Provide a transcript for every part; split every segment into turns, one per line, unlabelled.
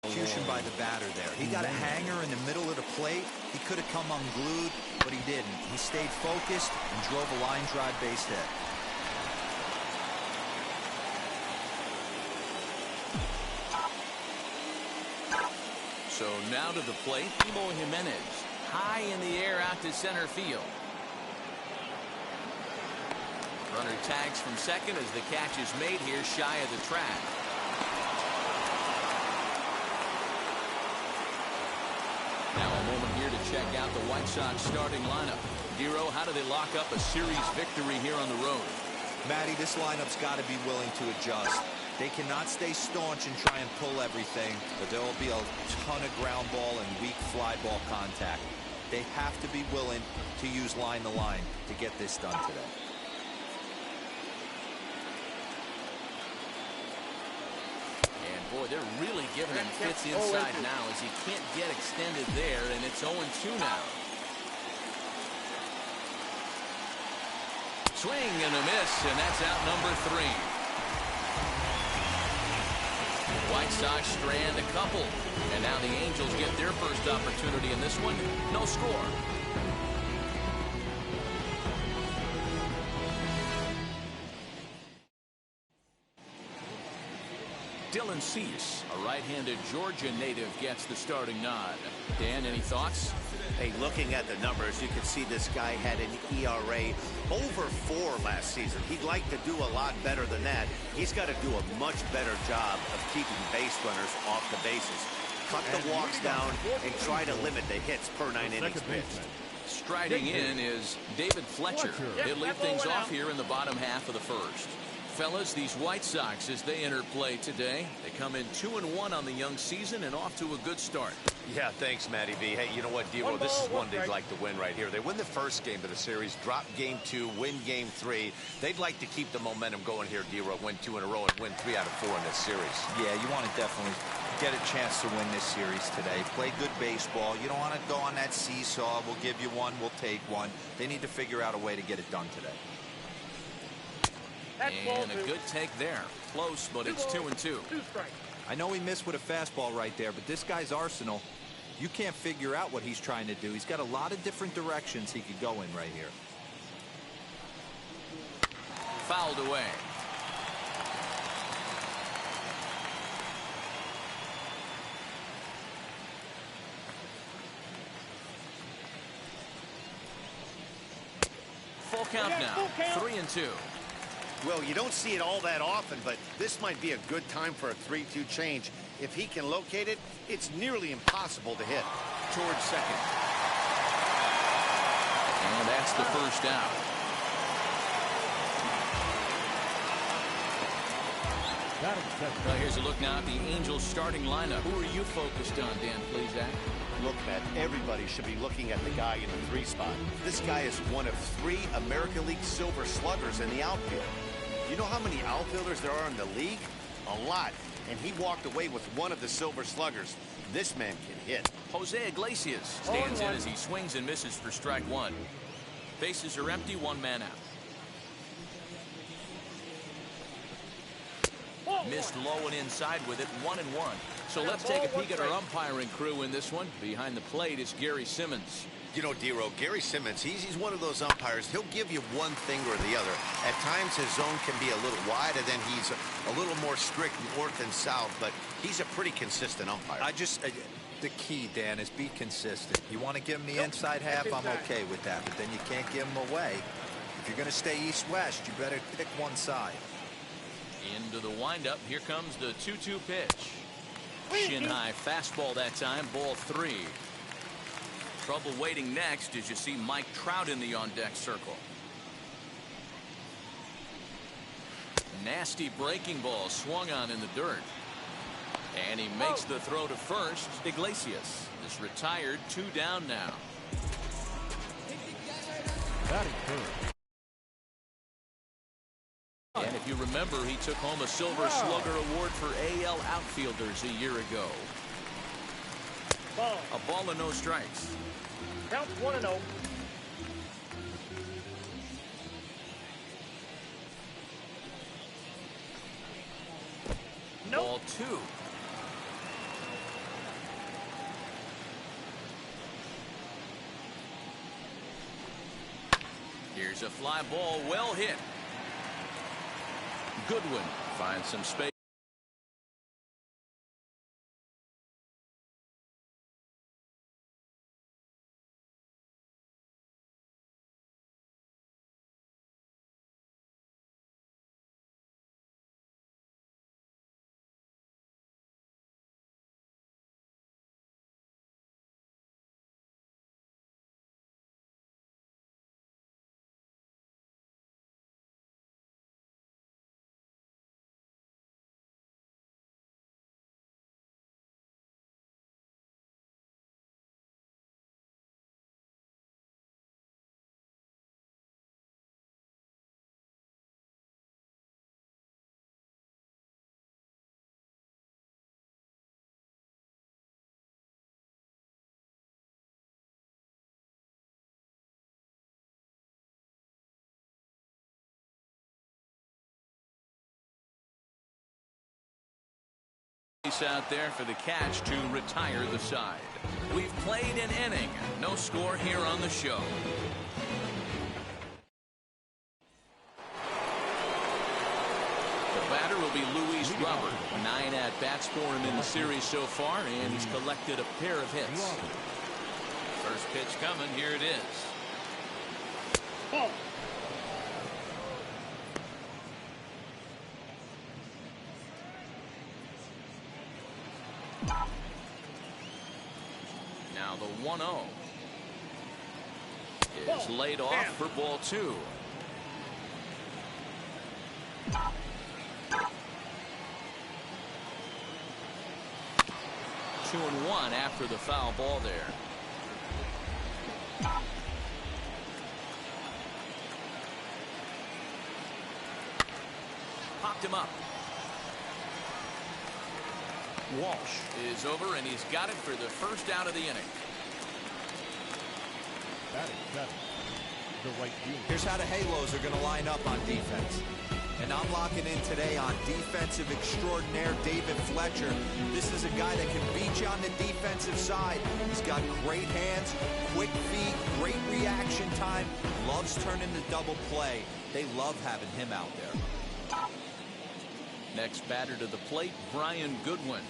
execution by the batter there. He got a hanger in the middle of the plate. He could have come unglued, but he didn't. He stayed focused and drove a line drive base hit.
So now to the plate, Emo Jimenez. High in the air out to center field. Runner tags from second as the catch is made here shy of the track. Now a moment here to check out the White Sox starting lineup. Dero, how do they lock up a series victory here on the road?
Matty, this lineup's got to be willing to adjust. They cannot stay staunch and try and pull everything, but there will be a ton of ground ball and weak fly ball contact. They have to be willing to use line to line to get this done today.
And boy, they're really giving him fits inside now as he can't get extended there, and it's 0-2 now. Swing and a miss, and that's out number 3. White Sox strand a couple, and now the Angels get their first opportunity in this one. No score. Dylan Cease, a right-handed Georgia native, gets the starting nod. Dan, any thoughts?
Hey, looking at the numbers, you can see this guy had an ERA over 4 last season. He'd like to do a lot better than that. He's got to do a much better job of keeping base runners off the bases. Cut the walks down and try to limit the hits per 9 innings pitched.
Striding in is David Fletcher. He'll lead things off here in the bottom half of the first. Fellas, these White Sox, as they enter play today, they come in 2-1 on the young season and off to a good start.
Yeah, thanks, Matty V. Hey, you know what, Dero? This is one they'd like to win right here. They win the first game of the series, drop game 2, win game 3. They'd like to keep the momentum going here, Dero, win 2 in a row and win 3 out of 4 in this series.
Yeah, you want to definitely get a chance to win this series today. Play good baseball. You don't want to go on that seesaw. We'll give you one, we'll take one. They need to figure out a way to get it done today.
And a good take there. Close, but it's 2-2.
I know he missed with a fastball right there, but this guy's arsenal, you can't figure out what he's trying to do. He's got a lot of different directions he could go in right here.
Fouled away. Full count now. 3-2.
Well, you don't see it all that often, but this might be a good time for a 3-2 change. If he can locate it, it's nearly impossible to hit.
Towards second. And that's the first out. Well, here's a look now at the Angels starting lineup. Who are you focused on, Dan Plesac?
Look, Matt, everybody should be looking at the guy in the 3 spot. This guy is one of 3 American League Silver Sluggers in the outfield. You know how many outfielders there are in the league? A lot. And he walked away with one of the Silver Sluggers. This man can hit.
Jose Iglesias stands in as he swings and misses for strike 1. Bases are empty, 1 man out. Missed low and inside with it, 1-1. So let's take a peek at our umpiring crew in this one. Behind the plate is Gary Simmons.
You know, Dero, Gary Simmons, he's one of those umpires. He'll give you one thing or the other. At times his zone can be a little wide, and then he's a little more strict north and south, but he's a pretty consistent umpire.
The key, Dan, is be consistent. You want to give him the inside half, I'm okay with that, but then you can't give him away. If you're going to stay east-west, you better pick one side.
Into the windup, here comes the 2-2 pitch. Shin high fastball that time, ball 3. Trouble waiting next as you see Mike Trout in the on-deck circle. Nasty breaking ball swung on in the dirt. And he makes the throw to first. Iglesias is retired, 2 down now. And if you remember, he took home a Silver Slugger Award for AL outfielders a year ago. A ball and no strikes.
Count 1-0.
Ball 2. Here's a fly ball well hit. Goodwin finds some space. Out there for the catch to retire the side. We've played an inning. No score here on the show. The batter will be Luis Robert. 9 at-bats for him in the series so far, and he's collected a pair of hits. First pitch coming. Here it is.
Ball.
Now the 1-0 is laid off for ball 2. Two and one after the foul ball there. Popped him up. Walsh is over, and he's got it for the first out of the inning.
Here's how the Halos are going to line up on defense. And I'm locking in today on defensive extraordinaire David Fletcher. This is a guy that can beat you on the defensive side. He's got great hands, quick feet, great reaction time, loves turning the double play. They love having him out there.
Next batter to the plate, Brian Goodwin.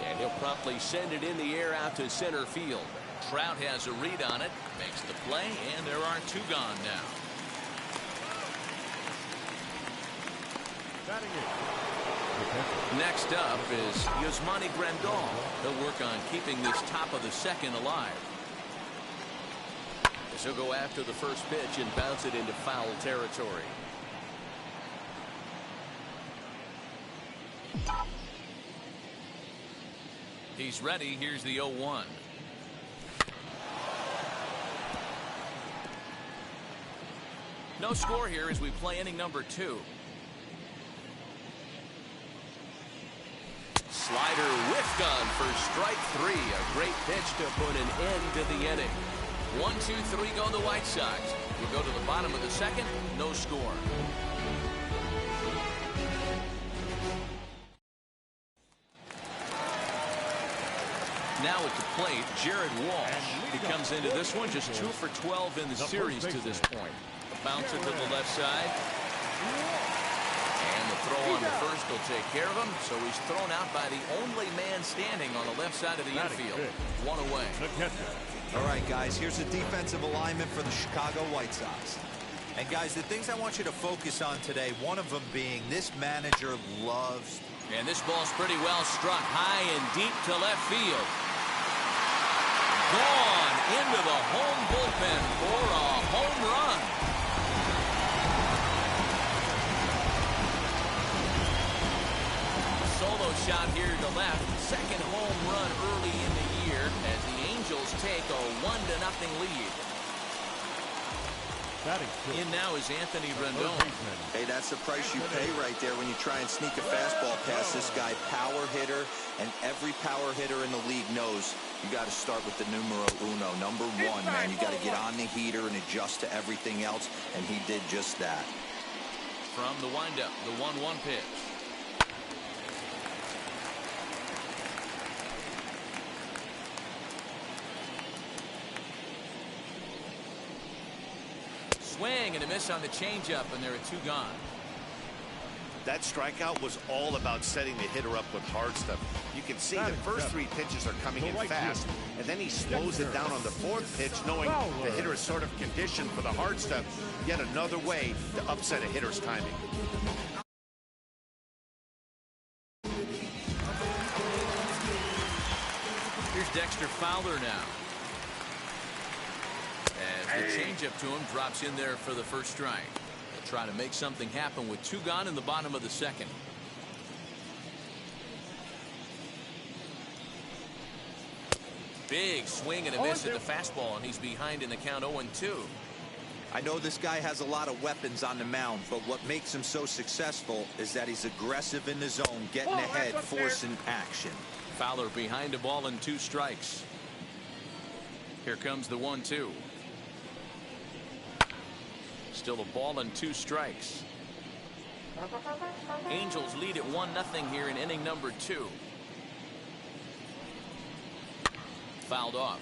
And he'll promptly send it in the air out to center field. Trout has a read on it, makes the play, and there are 2 gone now. Next up is Yasmani Grandal. He'll work on keeping this top of the second alive. As he'll go after the first pitch and bounce it into foul territory. He's ready. Here's the 0-1. No score here as we play inning number 2. Slider whiffed on for strike 3. A great pitch to put an end to the inning. 1, 2, 3 go the White Sox. We go to the bottom of the second. No score. Now at the plate, Jared Walsh. He comes into this one just 2 for 12 in the series to this point. A bouncer to the left side. And the throw on the first will take care of him. So he's thrown out by the only man standing on the left side of the infield. 1 away.
All right, guys, here's the defensive alignment for the Chicago White Sox. And, guys, the things I want you to focus on today, one of them being this manager loves.
And this ball's pretty well struck high and deep to left field. Gone into the home bullpen for a home run. Solo shot here to left. Second home run early in the year as the Angels take a 1-0 lead. In now is Anthony Rendon.
Hey, that's the price you pay right there when you try and sneak a fastball past this guy. Power hitter, and every power hitter in the league knows you got to start with the numero uno, number 1, man. You got to get on the heater and adjust to everything else, and he did just that.
From the windup, the 1-1 pitch. Swing and a miss on the changeup, and there are 2 gone.
That strikeout was all about setting the hitter up with hard stuff. You can see the first 3 pitches are coming in fast, and then he slows it down on the 4th pitch, knowing the hitter is sort of conditioned for the hard stuff. Yet another way to upset a hitter's timing.
Here's Dexter Fowler now. As the changeup to him drops in there for the first strike. They'll try to make something happen with 2 gone in the bottom of the 2nd. Big swing and a miss at the fastball, and he's behind in the count 0-2.
I know this guy has a lot of weapons on the mound, but what makes him so successful is that he's aggressive in the zone, getting ahead, forcing action.
Fowler behind a ball and 2 strikes. Here comes the 1-2. Still a ball and 2 strikes. Angels lead at 1-0 here in inning number 2. Fouled off.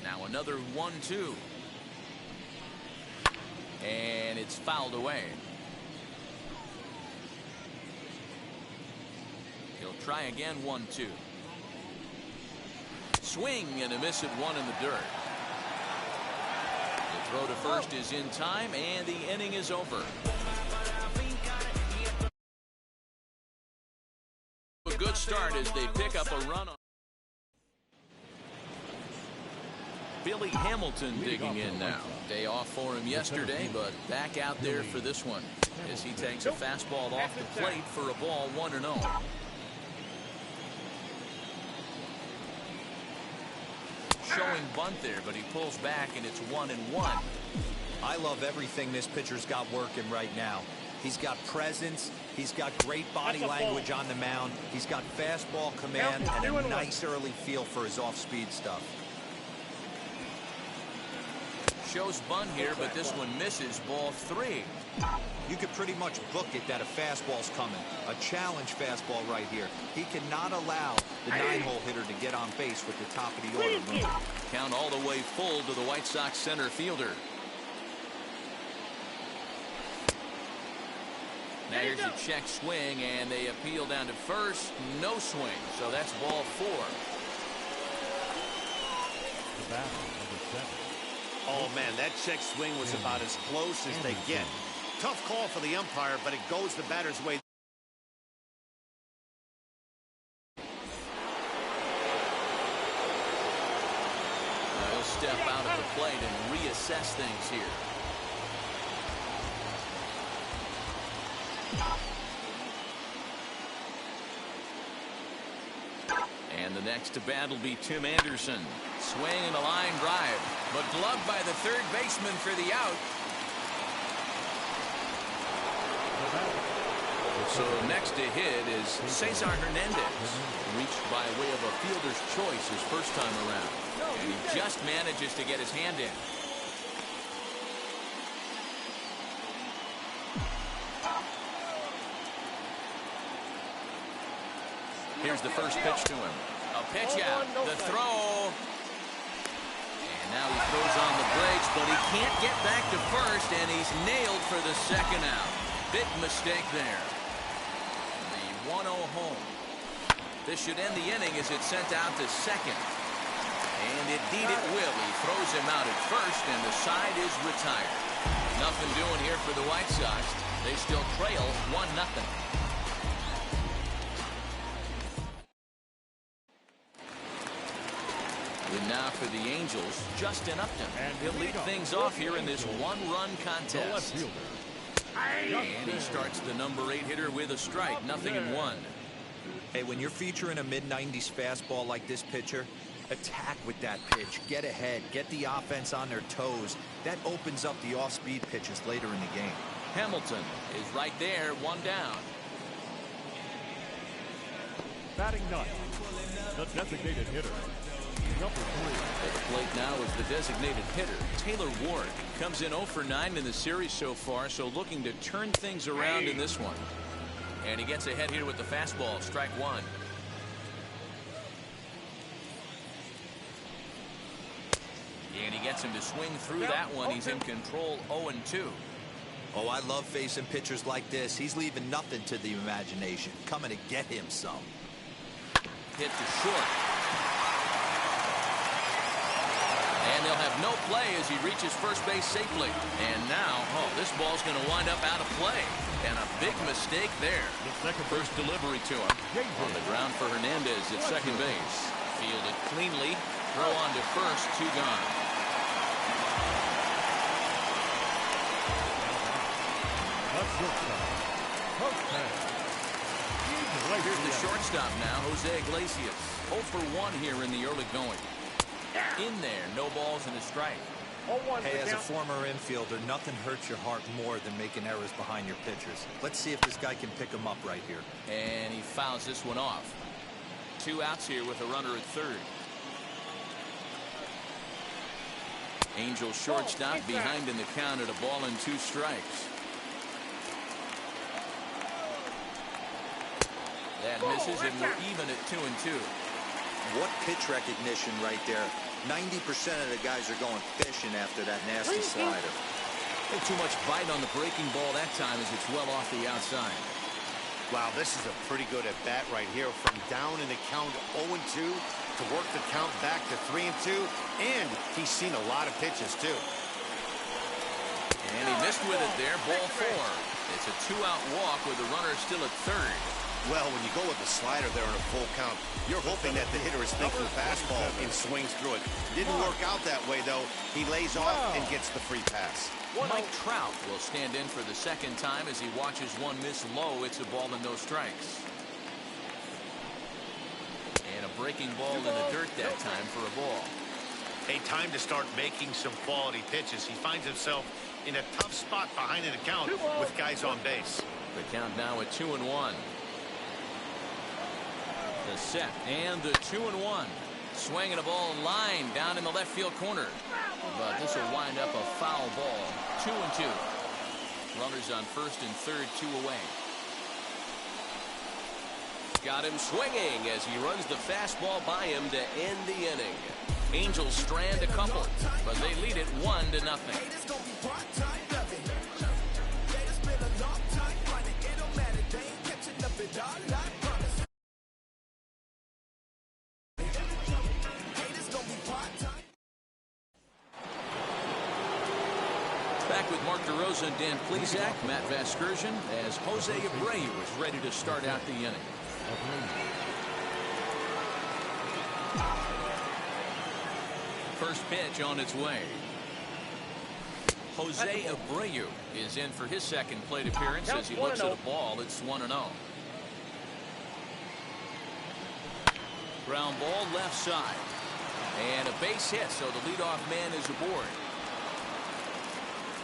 Now another 1-2. And it's fouled away. He'll try again. 1-2. Swing and a miss at 1 in the dirt. The throw to first is in time, and the inning is over. A good start as they pick up a run. Billy Hamilton digging in now. Day off for him yesterday, but back out there for this one as he takes a fastball off the plate for a ball 1-0. Showing bunt there, but he pulls back and it's 1-1.
I love everything this pitcher's got working right now. He's got presence. He's got great body language on the mound. He's got fastball command and a nice early feel for his off-speed stuff.
Shows bunt here, but this one misses. Ball 3.
You could pretty much book it that a fastball's coming. A challenge fastball right here. He cannot allow the 9-hole hitter to get on base with the top of the order run.
Count all the way full to the White Sox center fielder. Now here's a check swing, and they appeal down to first. No swing, so that's ball 4.
Oh, man, that check swing was about as close as they get. Tough call for the umpire, but it goes the batter's way.
He'll step out of the plate and reassess things here. And the next to bat will be Tim Anderson. Swing and a line drive, but gloved by the third baseman for the out. So next to hit is Cesar Hernandez. Reached by way of a fielder's choice his first time around. And he just manages to get his hand in. Here's the first pitch to him. A pitch out. The throw. And now he throws on the brakes, but he can't get back to first, and he's nailed for the second out. Big mistake there. The 1-0 home. This should end the inning as it's sent out to second. And indeed it will. He throws him out at first, and the side is retired. Nothing doing here for the White Sox. They still trail 1-0. And now for the Angels, Justin Upton. He'll lead things off here in this one-run contest. And he starts the number 8 hitter with a strike, 0-1.
Hey, when you're featuring a mid-90s fastball like this pitcher, attack with that pitch. Get ahead. Get the offense on their toes. That opens up the off-speed pitches later in the game.
Hamilton is right there, 1 down.
Batting 9, the designated hitter, number 3.
At the plate now is the designated hitter, Taylor Ward. Comes in 0 for 9 in the series so far, so looking to turn things around in this one. And he gets ahead here with the fastball, strike 1. Gets him to swing through that one. He's in control 0-2.
Oh, I love facing pitchers like this. He's leaving nothing to the imagination. Coming to get him some.
Hit to short. And they'll have no play as he reaches first base safely. And now, this ball's going to wind up out of play. And a big mistake there. First delivery to him. On the ground for Hernandez at second base. Fielded cleanly. Throw on to first. 2 gone. Here's the shortstop now, Jose Iglesias. 0 for 1 here in the early going. In there, no balls and a strike.
Hey, as a former infielder, nothing hurts your heart more than making errors behind your pitchers. Let's see if this guy can pick them up right here.
And he fouls this one off. 2 outs here with a runner at third. Angels shortstop behind in the count at 1-2 strikes. That misses, and we're even at 2-2.
What pitch recognition right there. 90% of the guys are going fishing after that nasty slider.
Too much bite on the breaking ball that time as it's well off the outside.
Wow, this is a pretty good at-bat right here. From down in the count 0-2 to work the count back to 3-2. And he's seen a lot of pitches, too.
And he missed with it there. Ball 4. It's a 2-out walk with the runner still at third.
Well, when you go with the slider there in a full count, you're hoping that the hitter is thinking fastball and swings through it. Didn't work out that way, though. He lays off and gets the free pass.
Mike Trout will stand in for the second time as he watches one miss low. It's a ball and no strikes. And a breaking ball in the dirt that time for a ball.
A time to start making some quality pitches. He finds himself in a tough spot behind an account with guys on base.
The count now at 2-1. The set and the 2-1. Swinging a ball line down in the left field corner. But this will wind up a foul ball. 2-2. Runners on first and third, 2 away. Got him swinging as he runs the fastball by him to end the inning. Angels strand a couple, but they lead it 1-0. Back with Mark DeRosa and Dan Plesac, Matt Vasgersian, as Jose Abreu is ready to start out the inning. First pitch on its way. Jose Abreu is in for his second plate appearance as he looks at a ball. It's 1-0. Ground ball left side. And a base hit, so the leadoff man is aboard.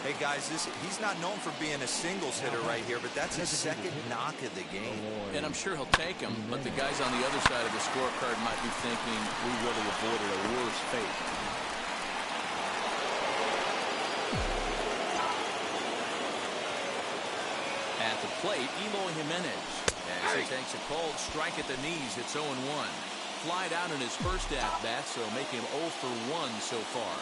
Hey, guys, he's not known for being a singles hitter right here, but that's his second knock of the game.
And I'm sure he'll take him, but the guys on the other side of the scorecard might be thinking we really avoided a worse fate. At the plate, Eloy Jimenez. As he takes a cold strike at the knees, it's 0-1. Flied out in his first at-bat, so making 0 for 1 so far.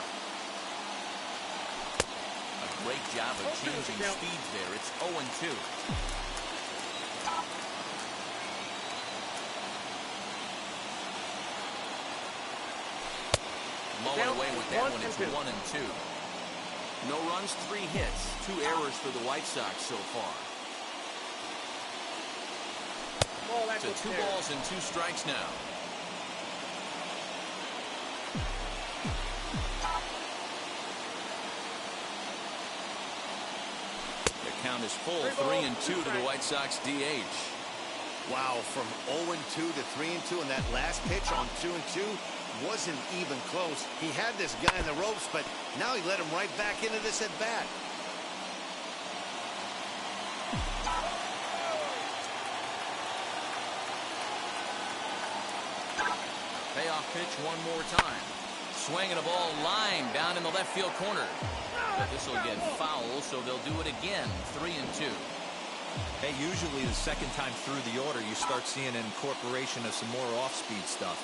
Great job of changing speeds there. It's 0-2. Mowing away with that one. It's 1-2. No runs, 3 hits, 2 errors for the White Sox so far. To 2 balls and 2 strikes now. Count is full. 3-2 to the White Sox DH.
Wow, from 0-2 to 3-2, and that last pitch on 2-2 wasn't even close. He had this guy in the ropes, but now he let him right back into this at bat.
Payoff pitch one more time. Swinging a ball line down in the left field corner. But this will get foul, so they'll do it again. 3-2.
Hey, usually the second time through the order, you start seeing an incorporation of some more off-speed stuff.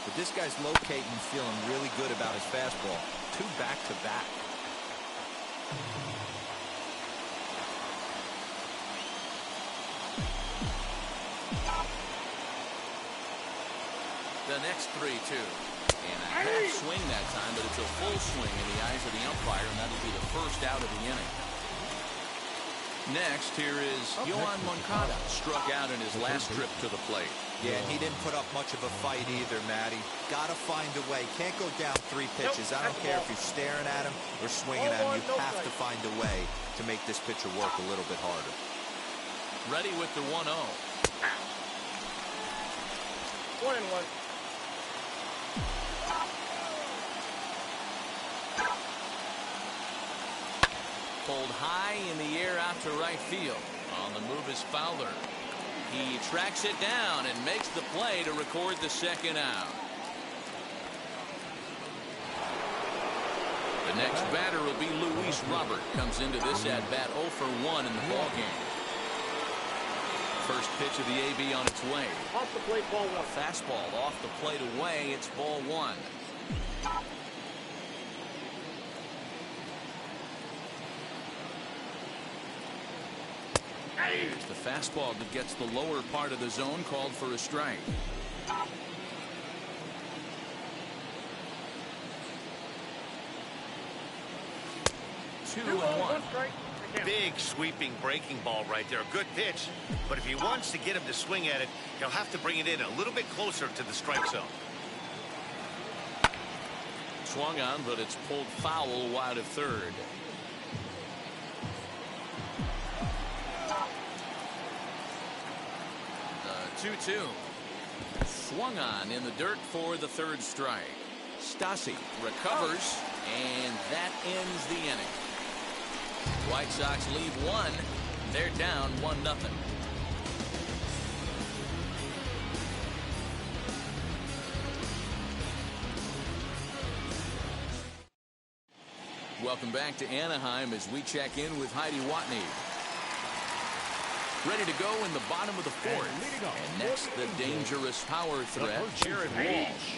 But this guy's locating and feeling really good about his fastball. 2 back-to-back.
The next 3-2. And a half swing that time, but it's a full swing in the eyes of the umpire, and that'll be the first out of the inning. Next, here is Yohan Moncada, struck out in his last trip to the plate.
Yeah, and he didn't put up much of a fight either, Matty. Got to find a way. Can't go down 3 pitches. I don't care if you're staring at him or swinging at him. You have to find a way to make this pitcher work a little bit harder.
Ready with the 1-0.
1-1.
Pulled high in the air out to right field. On the move is Fowler. He tracks it down and makes the play to record the second out. The next batter will be Luis Robert. Comes into this at bat 0 for 1 in the ballgame. First pitch of the AB on its way.
Off the plate, ball 1.
Fastball off the plate away. It's ball 1. Here's the fastball that gets the lower part of the zone, called for a strike. Two and one.
Big sweeping breaking ball right there. A good pitch. But if he wants to get him to swing at it, he'll have to bring it in a little bit closer to the strike zone.
Swung on, but it's pulled foul wide of third. The 2-2. Swung on in the dirt for the third strike. Stasi recovers, and that ends the inning. White Sox lead 1. They're down 1-0. Welcome back to Anaheim as we check in with Heidi Watney. Ready to go in the bottom of the 4th. And next, the dangerous power threat, Jared Walsh.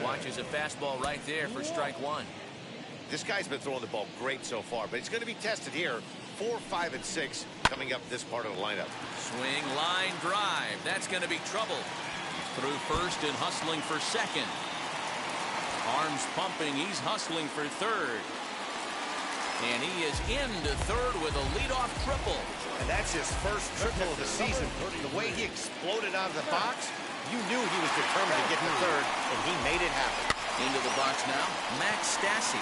Watches a fastball right there for strike 1.
This guy's been throwing the ball great so far, but he's going to be tested here. 4, 5, and 6 coming up this part of the lineup.
Swing, line, drive. That's going to be trouble. Through first and hustling for second. Arms pumping. He's hustling for third. And he is into third with a leadoff triple.
And that's his first triple of the season. The way he exploded out of the box, you knew he was determined to get to third, and he made it happen.
Into the box now, Max Stassi.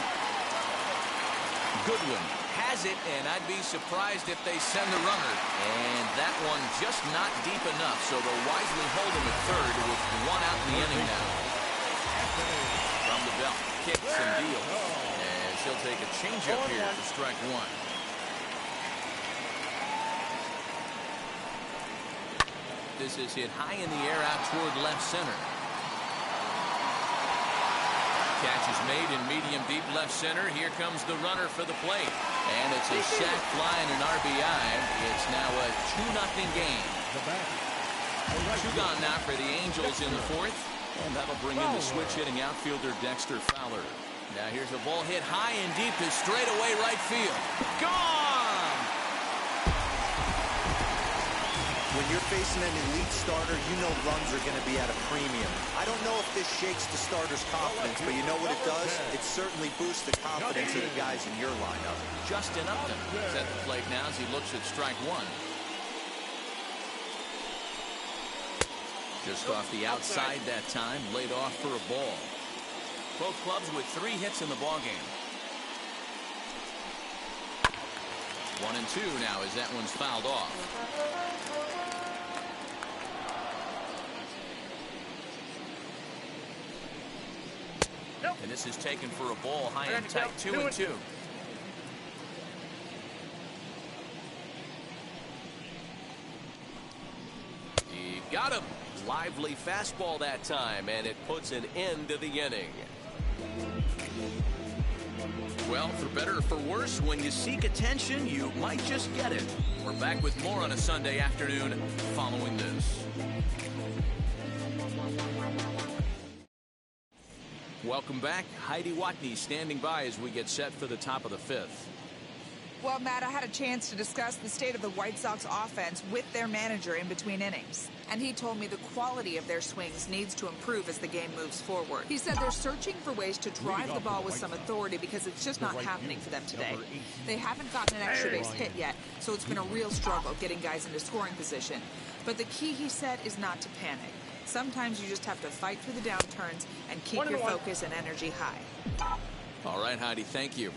Goodwin has it, and I'd be surprised if they send the runner. And that one just not deep enough, so they'll wisely hold him at third with 1 out in the inning now. From the belt, kicks and deals. And she'll take a changeup here for strike 1. This is hit high in the air out toward left center. Catch is made in medium deep left center. Here comes the runner for the plate. And it's a sac fly and an RBI. It's now a 2-0 game. 2 gone now for the Angels in the 4th. And that'll bring in the switch hitting outfielder Dexter Fowler. Now here's a ball hit high and deep to straightaway right field. Gone!
When you're facing an elite starter, you know runs are going to be at a premium. I don't know if this shakes the starter's confidence, but you know what it does? It certainly boosts the confidence of the guys in your lineup.
Justin Upton is at the plate now as he looks at strike 1. Just off the outside that time, laid off for a ball. Both clubs with 3 hits in the ballgame. 1 and 2 now as that one's fouled off. And this is taken for a ball high and tight. 2 and 2. He got him. Lively fastball that time, and it puts an end to the inning. Well, for better or for worse, when you seek attention, you might just get it. We're back with more on a Sunday afternoon following this. Welcome back. Heidi Watney standing by as we get set for the top of the fifth.
Well, Matt, I had a chance to discuss the state of the White Sox offense with their manager in between innings. And he told me the quality of their swings needs to improve as the game moves forward. He said they're searching for ways to drive the ball with some authority because it's just not happening for them today. They haven't gotten an extra base hit yet, so it's been a real struggle getting guys into scoring position. But the key, he said, is not to panic. Sometimes you just have to fight through the downturns and keep your focus and energy high.
All right, Heidi, thank you.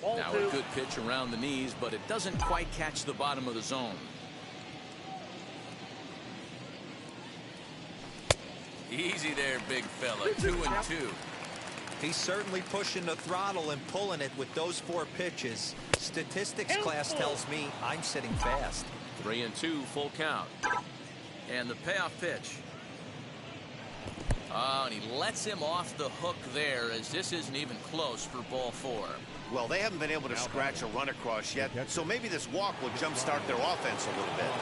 Now a good pitch around the knees, but it doesn't quite catch the bottom of the zone. Easy there, big fella. 2-2.
He's certainly pushing the throttle and pulling it with those 4 pitches. Statistics class tells me I'm sitting fast.
3-2, full count. And the payoff pitch. Oh, and he lets him off the hook there, as this isn't even close for ball 4.
Well, they haven't been able to scratch a run across yet, so maybe this walk will jumpstart their offense a little bit.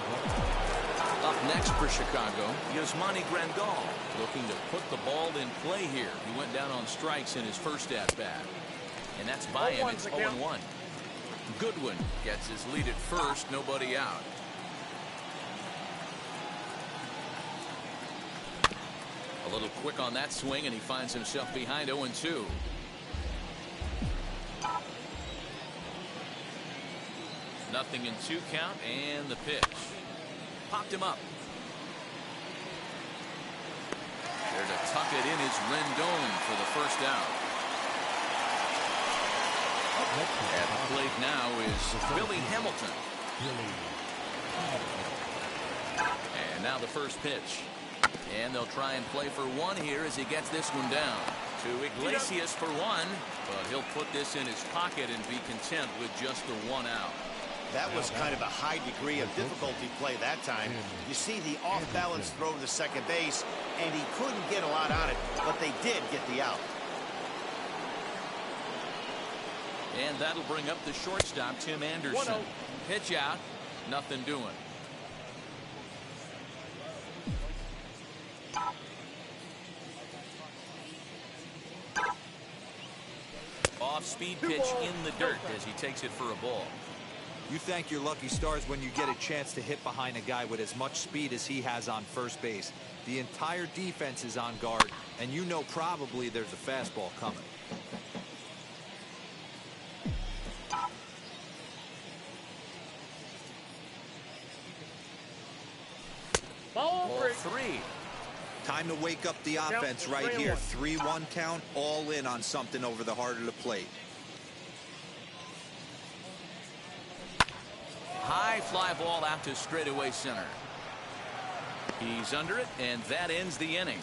Up next for Chicago, Yasmani Grandal, looking to put the ball in play here. He went down on strikes in his first at-bat. And that's by him. It's 0-1. Goodwin gets his lead at first, nobody out. A little quick on that swing, and he finds himself behind 0-2. Nothing in 2 count, and the pitch. Popped him up. There to tuck it in is Rendon for the first out. At the plate now is Billy Hamilton. And now the first pitch. And they'll try and play for 1 here as he gets this one down. To Iglesias for 1, but he'll put this in his pocket and be content with just the 1 out.
That was kind of a high degree of difficulty play that time. You see the off-balance throw to the second base, and he couldn't get a lot on it, but they did get the out.
And that'll bring up the shortstop, Tim Anderson. Pitch out, nothing doing. Off-speed pitch in the dirt as he takes it for a ball.
You thank your lucky stars when you get a chance to hit behind a guy with as much speed as he has on first base. The entire defense is on guard, and you know probably there's a fastball coming.
Ball
3.
Time to wake up the offense right here. 3-1 count, all in on something over the heart of the plate.
High fly ball out to straightaway center. He's under it, and that ends the inning.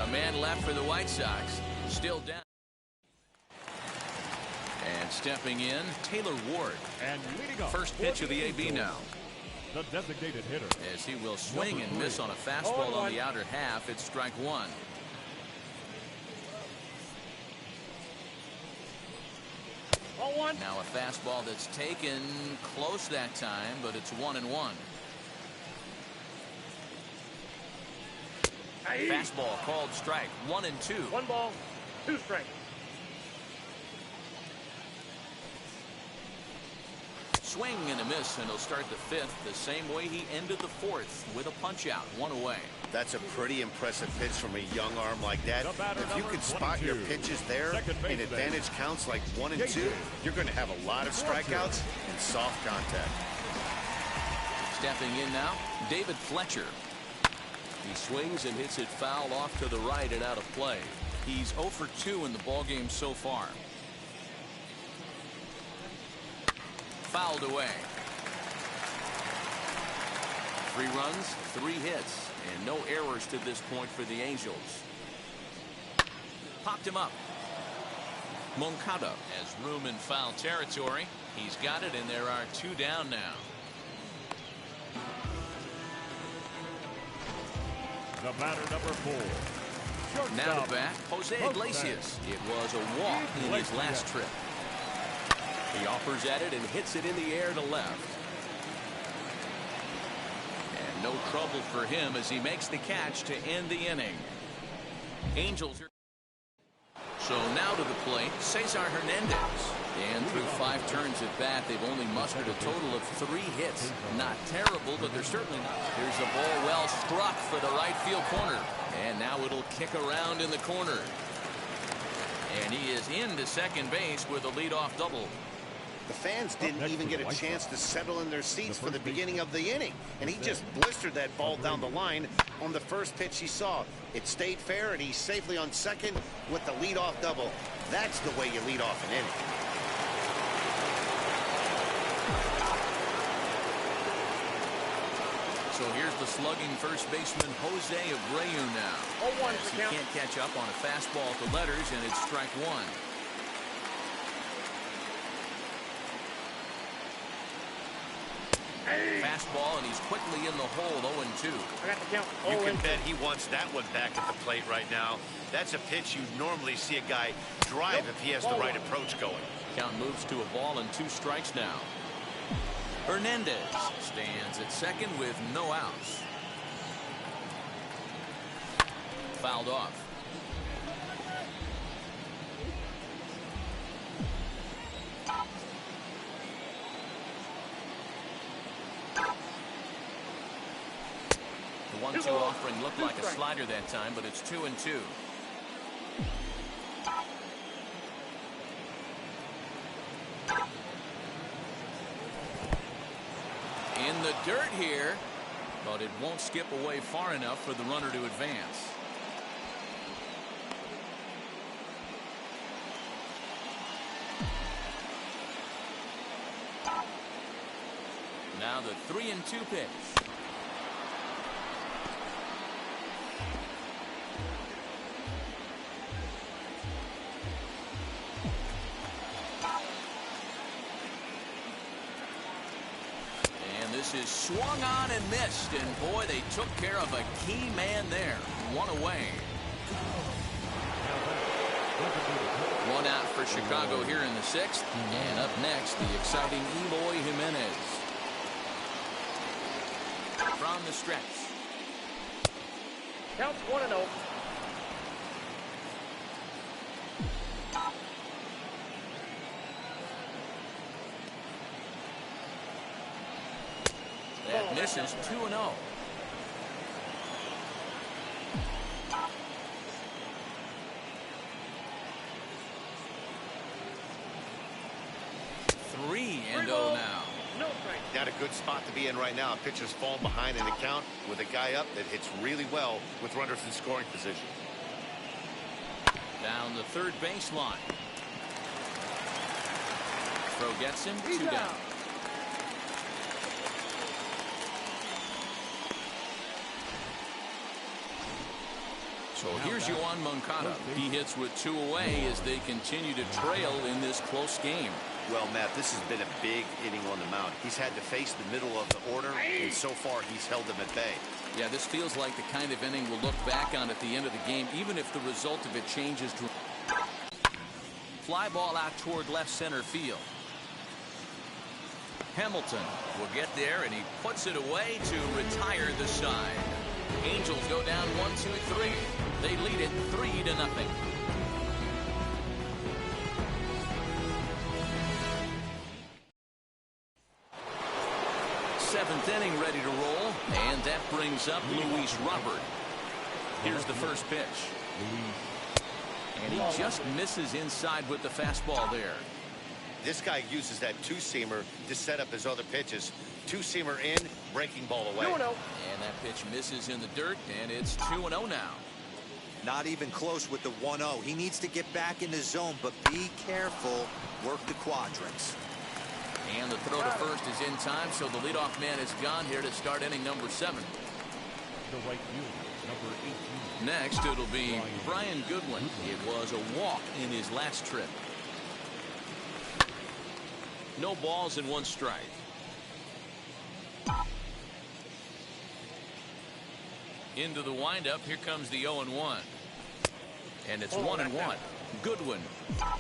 A man left for the White Sox. Still down. And stepping in, Taylor Ward.
And leading off,
first pitch of the AB now.
The designated hitter.
As he will swing and miss on a fastball on the outer half, it's strike 1. Now a fastball that's taken close that time, but it's 1-1. Fastball called strike. 1-2.
1 ball, 2 strikes.
Swing and a miss, and he'll start the 5th the same way he ended the 4th with a punch out, 1 away.
That's a pretty impressive pitch from a young arm like that. If you can spot your pitches there and advantage counts like 1 and 2, you're going to have a lot of strikeouts and soft contact.
Stepping in now, David Fletcher. He swings and hits it foul off to the right and out of play. He's 0 for 2 in the ballgame so far. Fouled away. 3 runs, 3 hits, and no errors to this point for the Angels. Popped him up. Moncada has room in foul territory. He's got it, and there are 2 down now.
The batter, number 4.
Now to bat, Jose Iglesias. It was a walk in his last trip. He offers at it and hits it in the air to left. And no trouble for him as he makes the catch to end the inning. Angels are. So now to the plate, Cesar Hernandez. And through 5 turns at bat, they've only mustered a total of 3 hits. Not terrible, but they're certainly not. Here's a ball well struck for the right field corner. And now it'll kick around in the corner. And he is into second base with a leadoff double.
The fans didn't even get a chance to settle in their seats for the beginning of the inning. And he just blistered that ball down the line on the first pitch he saw. It stayed fair, and he's safely on second with the leadoff double. That's the way you lead off an inning.
So here's the slugging first baseman Jose Abreu now. As he can't catch up on a fastball at the letters, and it's strike 1. Fastball, and he's quickly in the hole. 0-2.
I got the count.
You can bet he wants that one back at the plate right now. That's a pitch you normally see a guy drive if he has the right approach going.
Count moves to a ball and 2 strikes now. Hernandez stands at second with no outs. Fouled off. The 1-2 offering looked like a slider that time, but it's 2-2. In the dirt here, but it won't skip away far enough for the runner to advance. Now the 3-2 pitch. Is swung on and missed, and boy, they took care of a key man there. 1 away. 1 out for Chicago here in the 6th, and up next the exciting Eloy Jimenez from the stretch.
Counts 1-0.
That misses. 2-0. Three and 0 now.
No strike.
Not a good spot to be in right now. Pitchers fall behind in the count with a guy up that hits really well with runners in scoring position.
Down the third baseline. Throw gets him. 2 down. So here's Yoan Moncada. He hits with 2 away as they continue to trail in this close game.
Well, Matt, this has been a big inning on the mound. He's had to face the middle of the order, and so far he's held them at bay.
Yeah, this feels like the kind of inning we'll look back on at the end of the game, even if the result of it changes. Fly ball out toward left center field. Hamilton will get there, and he puts it away to retire the side. Angels go down 1-2-3. They lead it 3-0. 7th inning ready to roll, and that brings up Luis Robert. Here's the first pitch. And he just misses inside with the fastball there.
This guy uses that 2-seamer to set up his other pitches. 2-seamer in, breaking ball away.
2-0.
And that pitch misses in the dirt, and it's 2-0 now.
Not even close with the 1-0. He needs to get back in the zone, but be careful. Work the quadrants.
And the throw to first is in time, so the leadoff man is gone here to start inning number 7.
The right fielder, number 18.
Next, it'll be Brian Goodwin. It was a walk in his last trip. No balls and 1 strike. Into the windup. Here comes the 0-1. And it's 1-1. Goodwin,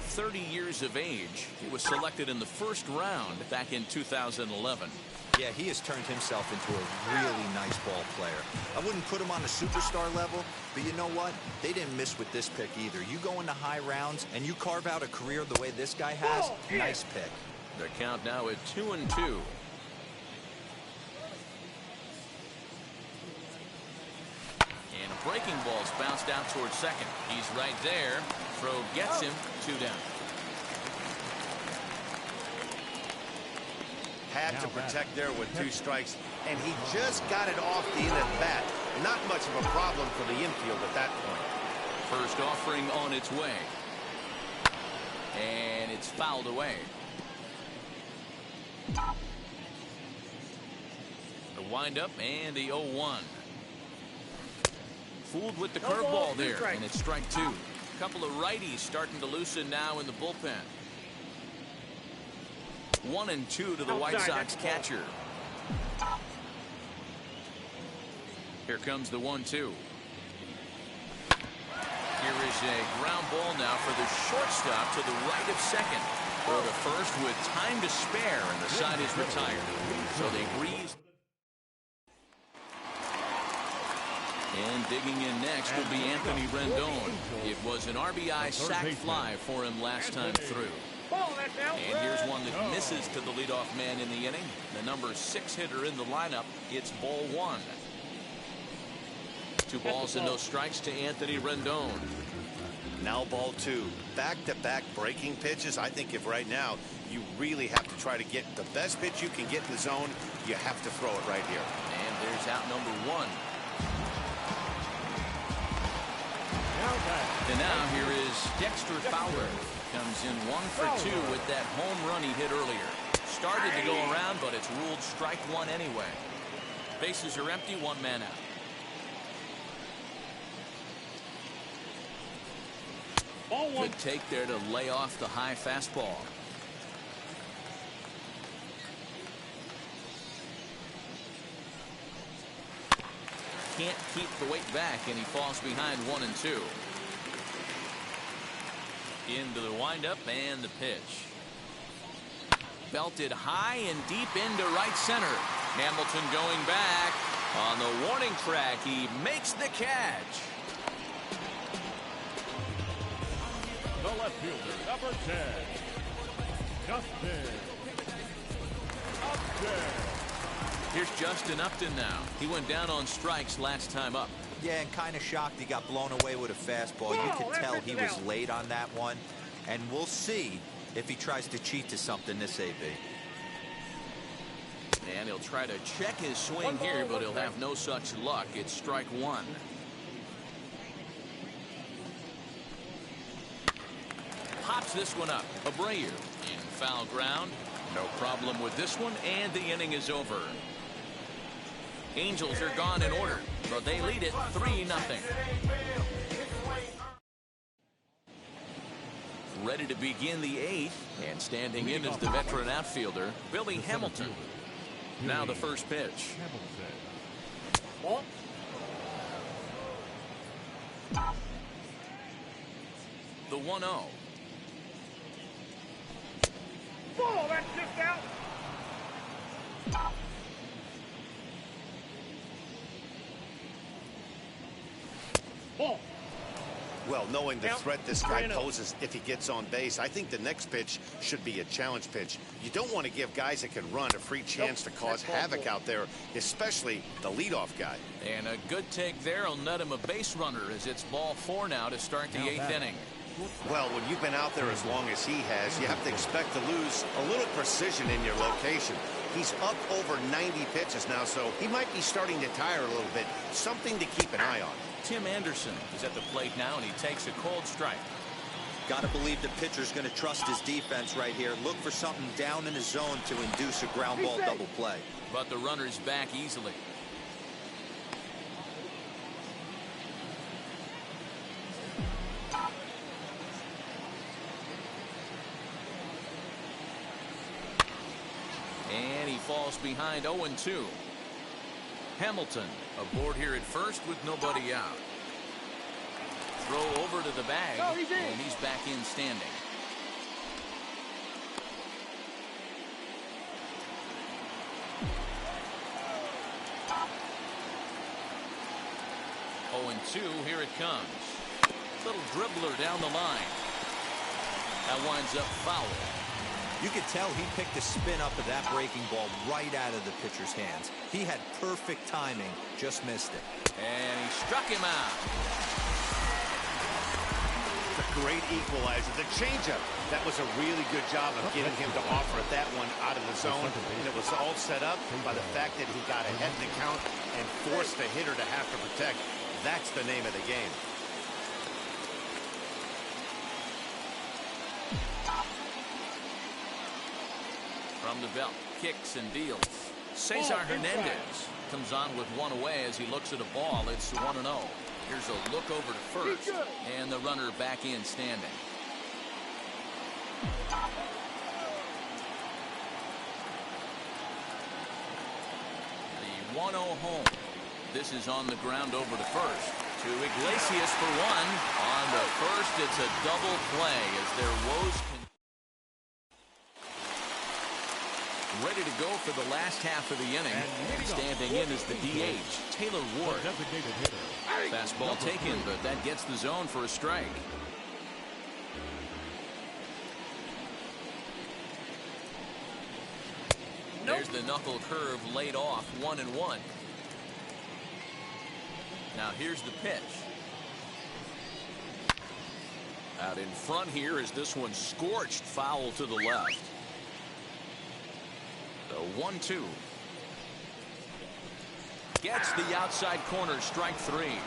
30 years of age. He was selected in the first round back in 2011.
Yeah, he has turned himself into a really nice ball ball player. I wouldn't put him on the superstar level, but you know what? They didn't miss with this pick either. You go into high rounds and you carve out a career the way this guy has, nice pick.
The count now at 2-2. And a breaking ball's bounced out towards second. He's right there. Throw gets him. 2 down.
Had to protect there with 2 strikes, and he just got it off the end of the bat. Not much of a problem for the infield at that point.
First offering on its way. And it's fouled away. The windup and the 0-1. Fooled with the curveball there, and it's strike 2. A couple of righties starting to loosen now in the bullpen. 1-2 to the White Sox catcher. Here comes the 1-2. Here is a ground ball now for the shortstop to the right of second. Throw to first with time to spare, and the side is retired. So they breeze. And digging in next will be Anthony Rendon. It was an RBI sac fly for him last time through. And here's one that misses to the leadoff man in the inning. The number 6 hitter in the lineup. It's ball 1. 2 balls and no strikes to Anthony Rendon.
Now ball 2. Back-to-back breaking pitches. I think if right now you really have to try to get the best pitch you can get in the zone, you have to throw it right here.
And there's out number 1. And now here is Dexter Fowler. Comes in 1 for 2 with that home run he hit earlier. Started to go around, but it's ruled strike 1 anyway. Bases are empty, 1 man out. Good take there to lay off the high fastball. Can't keep the weight back, and he falls behind 1-2. Into the windup and the pitch. Belted high and deep into right center. Hamilton going back. On the warning track, he makes the catch.
The left fielder, number 10, Justin Upton.
Here's Justin Upton now. He went down on strikes last time up.
Yeah, and kind of shocked he got blown away with a fastball. You could tell he was late on that one. And we'll see if he tries to cheat to something this AB.
And he'll try to check his swing here, but he'll have no such luck. It's strike 1. Pops this one up. Abreu in foul ground. No problem with this one, and the inning is over. Angels are gone in order, but they lead it 3-0. Ready to begin the 8th, and standing in is the veteran outfielder, Billy Hamilton. Now the first pitch. The 1-0.
Ball, that's just out. Ball.
Well, knowing the threat this guy poses if he gets on base, I think the next pitch should be a challenge pitch. You don't want to give guys that can run a free chance to cause havoc out there, especially the leadoff guy.
And a good take there will net him a base runner as it's ball 4 now to start the 8th inning.
Well, when you've been out there as long as he has, you have to expect to lose a little precision in your location. He's up over 90 pitches now, so he might be starting to tire a little bit. Something to keep an eye on.
Tim Anderson is at the plate now, and he takes a cold strike.
Got to believe the pitcher's going to trust his defense right here. Look for something down in his zone to induce a ground ball double play.
But the runner's back easily. And he falls behind 0-2. Hamilton aboard here at first with nobody out. Throw over to the bag, and he's back in standing. 0-2. Here it comes. Little dribbler down the line. That winds up foul.
You could tell he picked the spin up of that breaking ball right out of the pitcher's hands. He had perfect timing, just missed it.
And he struck him out.
The great equalizer, the changeup. That was a really good job of getting him to offer that one out of the zone. And it was all set up by the fact that he got ahead in the count and forced the hitter to have to protect. That's the name of the game.
From the belt, kicks and deals. Cesar Hernandez comes on with one away as he looks at a ball. It's 1-0. Here's a look over to first, and the runner back in standing. The 1-0 home. This is on the ground over to first. To Iglesias for one. On the first, it's a double play as their woes ready to go for the last half of the inning. Standing in is the DH, Taylor Ward. Fastball taken, but that gets the zone for a strike. There's the knuckle curve laid off, 1-1. Now here's the pitch. Out in front here is this one scorched foul to the left. The 1-2. Gets the outside corner, strike three.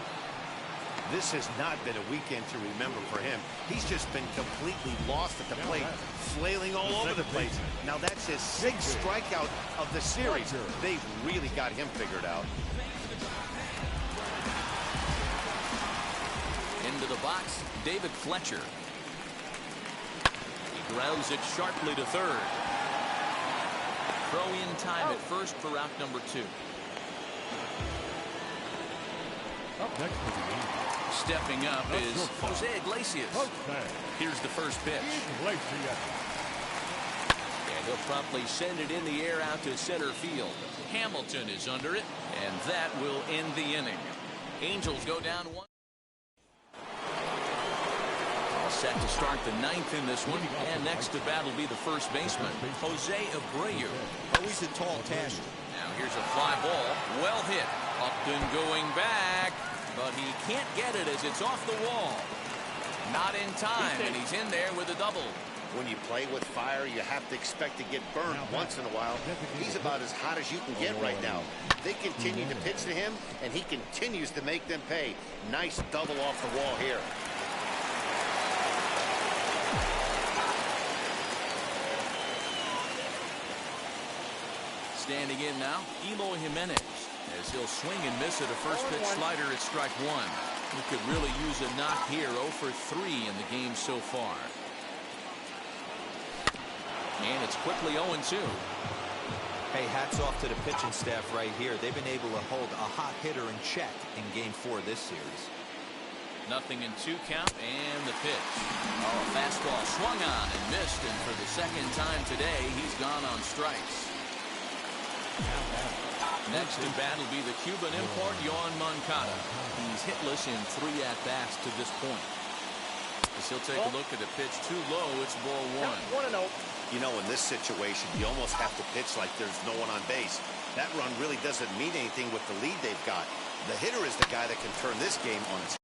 This has not been a weekend to remember for him. He's just been completely lost at the plate, flailing all over the place. Now that's his 6th strikeout of the series. They've really got him figured out.
Into the box, David Fletcher. He grounds it sharply to third. Throw in time at first for out number 2.
Up next for the Angels.
Stepping up is Jose Iglesias. Here's the first pitch. And he'll promptly send it in the air out to center field. Hamilton is under it, and that will end the inning. Angels go down 1. All set to start the 9th in this one, and next to bat will be the first baseman, Jose Abreu.
Always a tall task.
Now here's a fly ball, well hit. Upton going back, but he can't get it as it's off the wall. Not in time, and he's in there with a double.
When you play with fire, you have to expect to get burned once in a while. He's about as hot as you can get right now. They continue to pitch to him, and he continues to make them pay. Nice double off the wall here.
Standing in now, Eloy Jimenez, as he'll swing and miss at a first pitch slider at strike 1. He could really use a knock here. 0 for 3 in the game so far. And it's quickly 0-2.
Hey, hats off to the pitching staff right here. They've been able to hold a hot hitter in check in game 4 of this series.
0-2 count, and the pitch. Oh, fastball swung on and missed, and for the second time today, he's gone on strikes. Next to bat will be the Cuban import, Yoan Moncada. He's hitless in 3 at-bats to this point. As he'll take a look at a pitch too low, it's ball 1.
1-0. You know, in this situation, you almost have to pitch like there's no one on base. That run really doesn't mean anything with the lead they've got. The hitter is the guy that can turn this game on its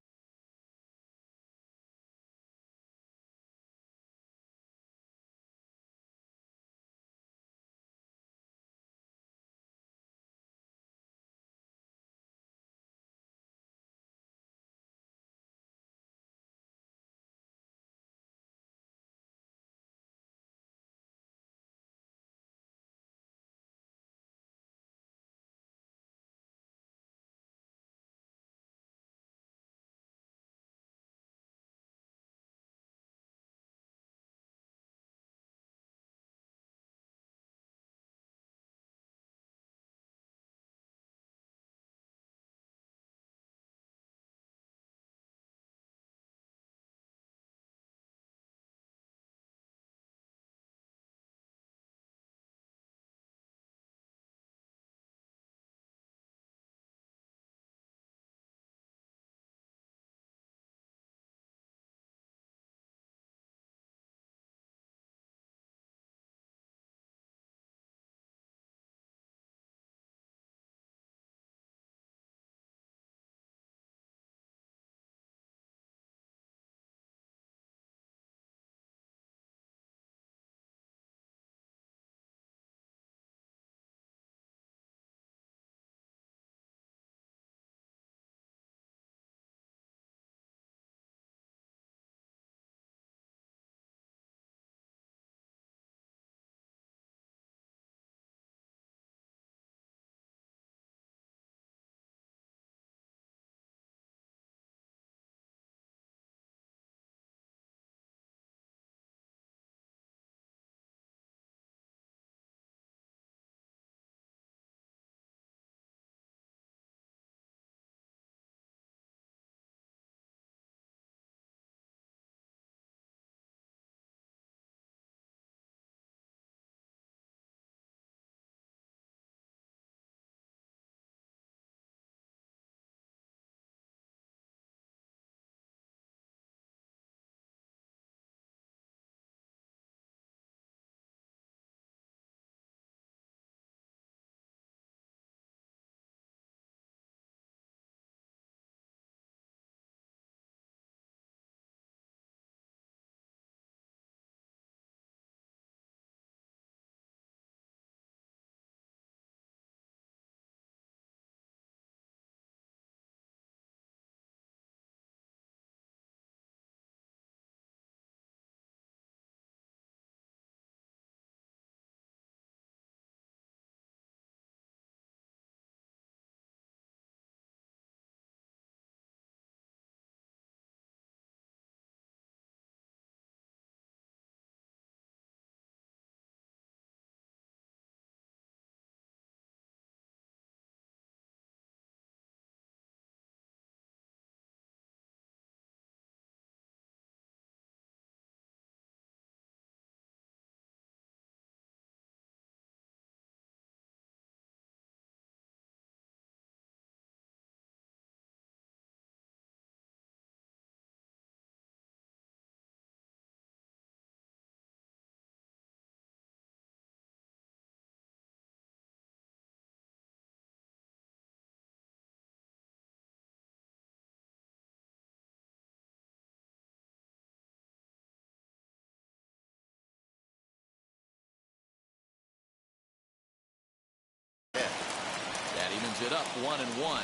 evens it up 1-1.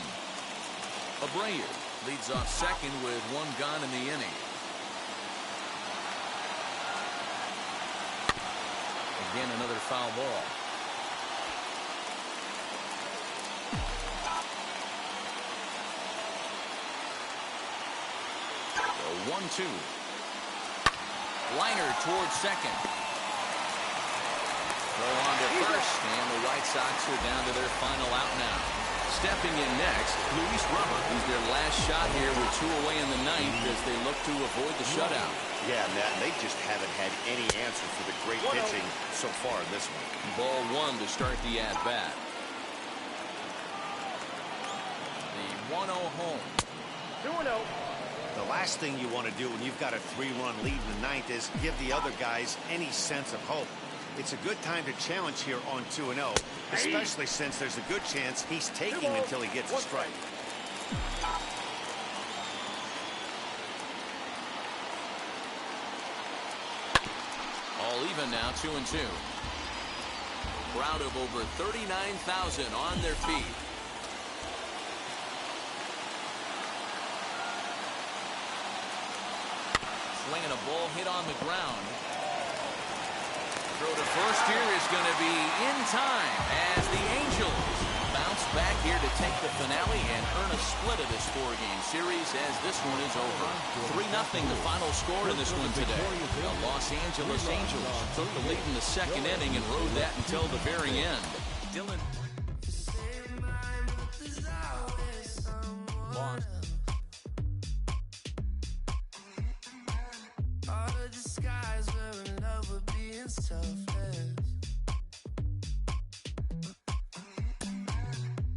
Abreu leads off second with one gone in the inning. Again, another foul ball. The 1-2. Liner towards second. Throw on to first, and the White Sox are down to their final out now. Stepping in next, Luis Robert, who's their last shot here with 2 away in the ninth as they look to avoid the shutout.
Yeah, Matt, they just haven't had any answer for the great pitching so far in this one.
Ball 1 to start the at-bat. The 1-0 home.
2-0.
The last thing you want to do when you've got a 3-run lead in the ninth is give the other guys any sense of hope. It's a good time to challenge here on 2-0, especially since there's a good chance he's taking until he gets a strike.
All even now, 2-2. Crowd of over 39,000 on their feet. Swinging a ball hit on the ground. Throw to first here is going to be in time as the Angels bounce back here to take the finale and earn a split of this 4-game series as this one is over. 3-0 the final score in this one today. The Los Angeles Angels took the lead in the second inning and rode that until the very end. Dylan lost.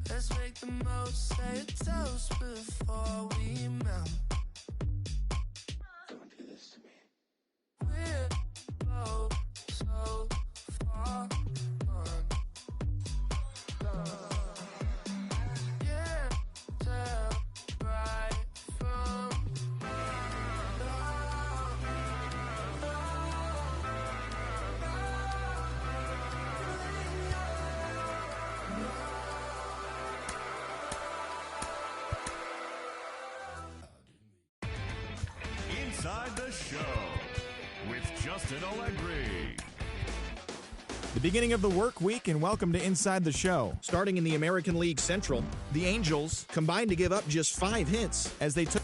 Let's make the most, say a toast before we melt. Don't do this to me. We're both so far gone. Yeah, tell right from
Inside the Show with Justin Allegri.
The beginning of the work week, and welcome to Inside the Show. Starting in the American League Central, the Angels combined to give up just 5 hits as they took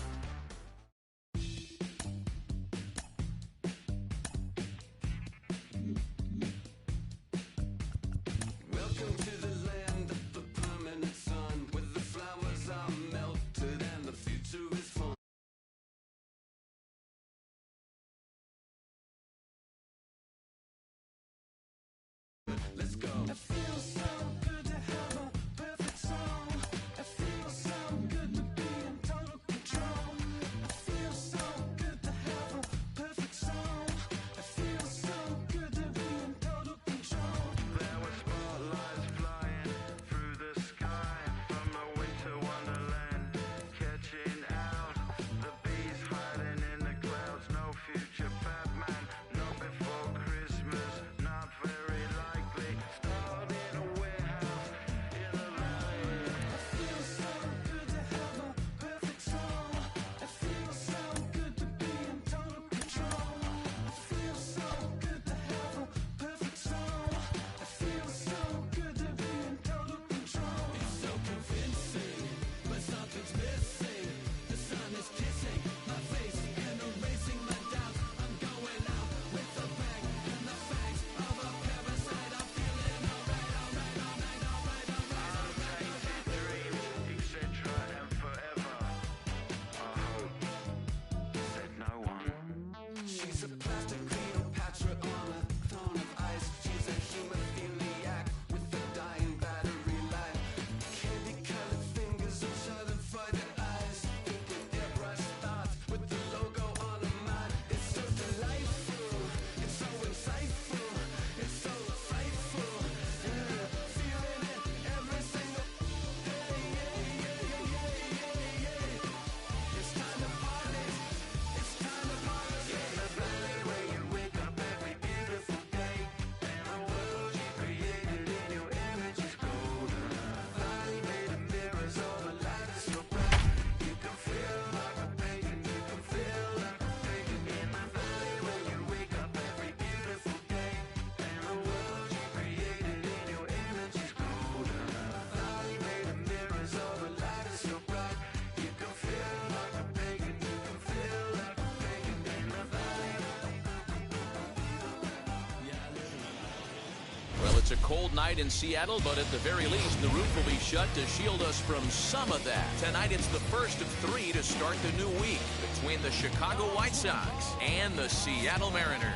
it's a cold night in Seattle, but at the very least, the roof will be shut to shield us from some of that. Tonight, it's the first of 3 to start the new week between the Chicago White Sox and the Seattle Mariners.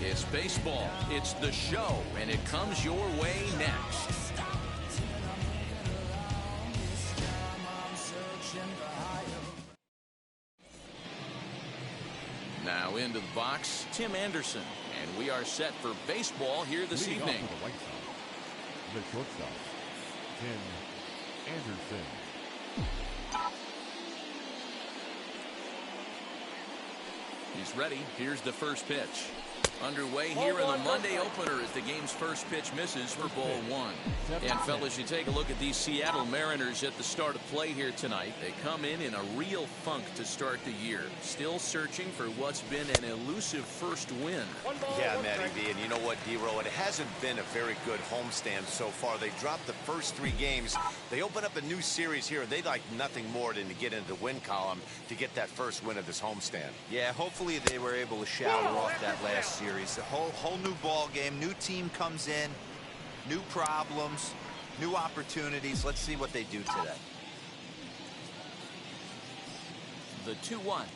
It's baseball, it's the show, and it comes your way next. Now into the box, Tim Anderson. And we are set for baseball here this evening.
The White Sox, the shortstop, Tim Anderson.
He's ready. Here's the first pitch. Underway here in the Monday opener as the game's first pitch misses for ball 1. And fellas, you take a look at these Seattle Mariners at the start of play here tonight. They come in a real funk to start the year. Still searching for what's been an elusive first win.
Yeah, Matty V, and you know what, D-Row, it hasn't been a very good homestand so far. They dropped the first 3 games. They open up a new series here. They'd like nothing more than to get into the win column to get that first win of this homestand.
Yeah, hopefully they were able to shower off that last series. A whole new ball game, new team comes in, new problems, new opportunities. Let's see what they do today.
The 2-1.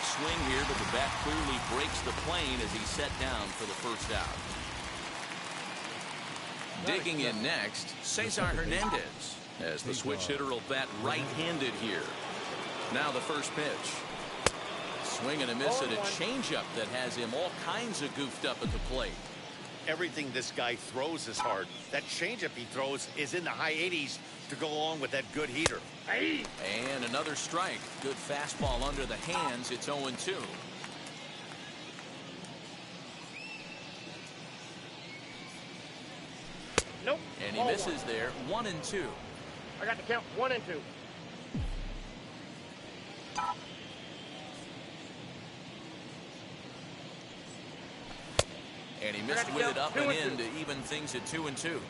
Swing here, but the bat clearly breaks the plane as he's set down for the first out. Digging in next, Cesar Hernandez, as the switch hitter will bat right-handed here. Now the first pitch. Swing and a miss at a changeup that has him all kinds of goofed up at the plate.
Everything this guy throws is hard. That changeup he throws is in the high 80s to go along with that good heater.
And another strike. Good fastball under the hands. It's 0-2.
Nope.
And he misses there. 1-2.
I got to count 1 and 2.
And he missed with it up and in to even things at 2-2.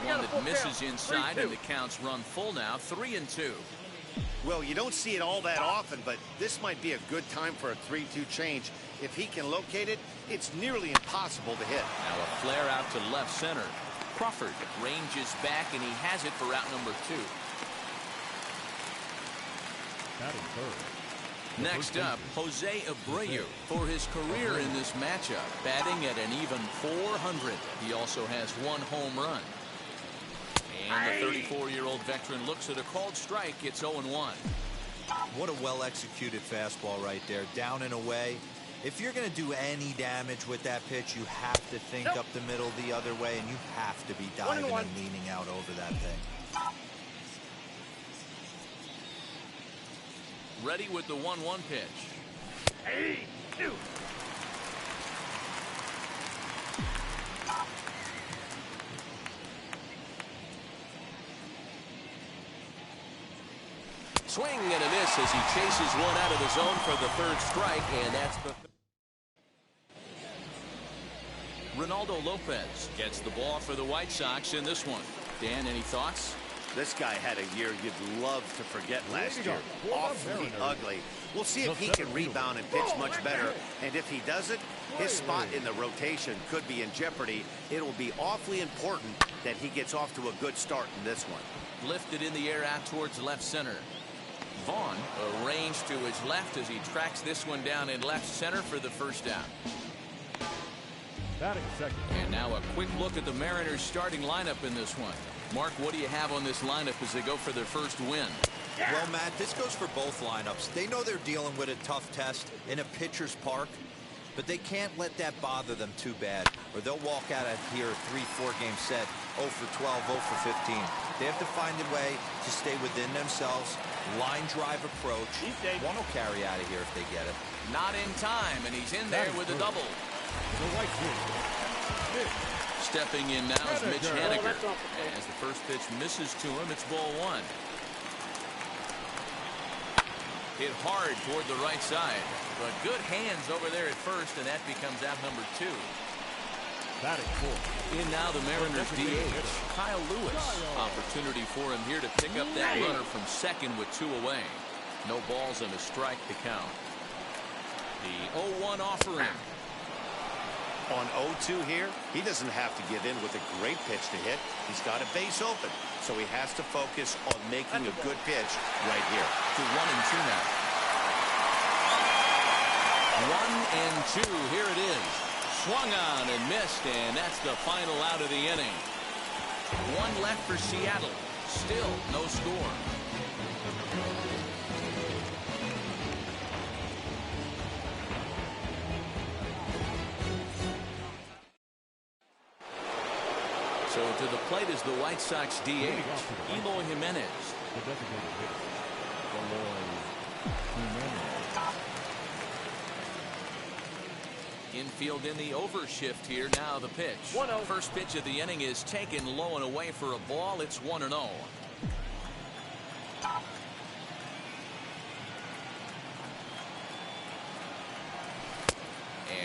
One that misses inside, and the count's run full now. 3-2.
Well, you don't see it all that often, but this might be a good time for a 3-2 change. If he can locate it, it's nearly impossible to hit.
Now a flare out to left center. Crawford ranges back, and he has it for out number 2.
Batting third.
Next up, Jose Abreu for his career in this matchup, batting at an even .400. He also has 1 home run. And the 34-year-old veteran looks at a called strike. It's 0-1.
What a well-executed fastball right there, down and away. If you're going to do any damage with that pitch, you have to think up the middle the other way, and you have to be diving and leaning out over that thing.
Ready with the 1-1 pitch. Swing and a miss as he chases one out of the zone for the 3rd strike, and that's the... Ronaldo Lopez gets the ball for the White Sox in this one. Dan, any thoughts?
This guy had a year you'd love to forget last year. Awfully ugly. We'll see if he can rebound and pitch much better. And if he doesn't, his spot in the rotation could be in jeopardy. It will be awfully important that he gets off to a good start in this one.
Lifted in the air out towards left center. Vaughn arranged to his left as he tracks this one down in left center for the first down.
Batting second.
And now a quick look at the Mariners starting lineup in this one. Mark, what do you have on this lineup as they go for their first win?
Well, Matt, this goes for both lineups. They know they're dealing with a tough test in a pitcher's park, but they can't let that bother them too bad, or they'll walk out of here 3-4 game set 0 for 12, 0 for 15. They have to find a way to stay within themselves. Line drive approach. One will carry out of here if they get it.
Not in time, and he's in there with a double.
The White Sox.
Stepping in now is Mitch Haniger. As the first pitch misses to him, it's ball 1. Hit hard toward the right side. But good hands over there at first, and that becomes out number 2.
Batting fourth.
In now the Mariners DH, Kyle Lewis. Opportunity for him here to pick up that runner from second with 2 away. No balls and a strike to count. The 0-1 offering.
On 0-2 here, he doesn't have to give in with a great pitch to hit. He's got a base open, so he has to focus on making a good pitch right here.
To 1-2 now. 1-2. Here it is. Swung on and missed, and that's the final out of the inning. 1 left for Seattle. Still no score. So to the plate is the White Sox DH, Eloy Jimenez.
The designated hitter, Eloy Jimenez.
Infield in the overshift here. Now the pitch.
1-0.
First pitch of the inning is taken low and away for a ball. It's 1-0.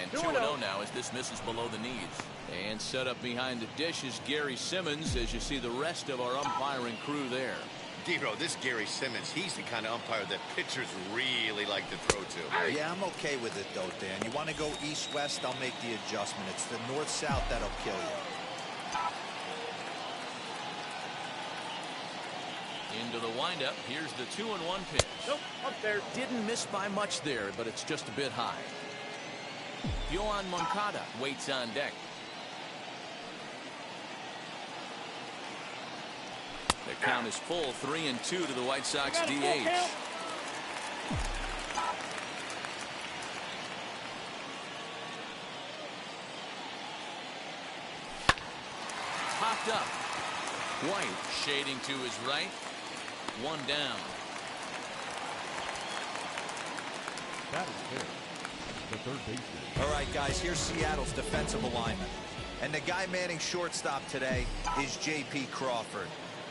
And 2-0 now as this misses below the knees. And set up behind the dish is Gary Simmons as you see the rest of our umpiring crew there.
Dero, this Gary Simmons, he's the kind of umpire that pitchers really like to throw to.
Yeah, I'm okay with it, though, Dan. You want to go east-west, I'll make the adjustment. It's the north-south that'll kill you.
Into the windup. Here's the 2-1 pitch.
Nope, up there.
Didn't miss by much there, but it's just a bit high. Yohan Moncada waits on deck. The count is full, 3-2 to the White Sox DH. Popped up. White shading to his right. 1 down.
That is fair. The third baseman.
All right, guys, here's Seattle's defensive alignment. And the guy manning shortstop today is J.P. Crawford.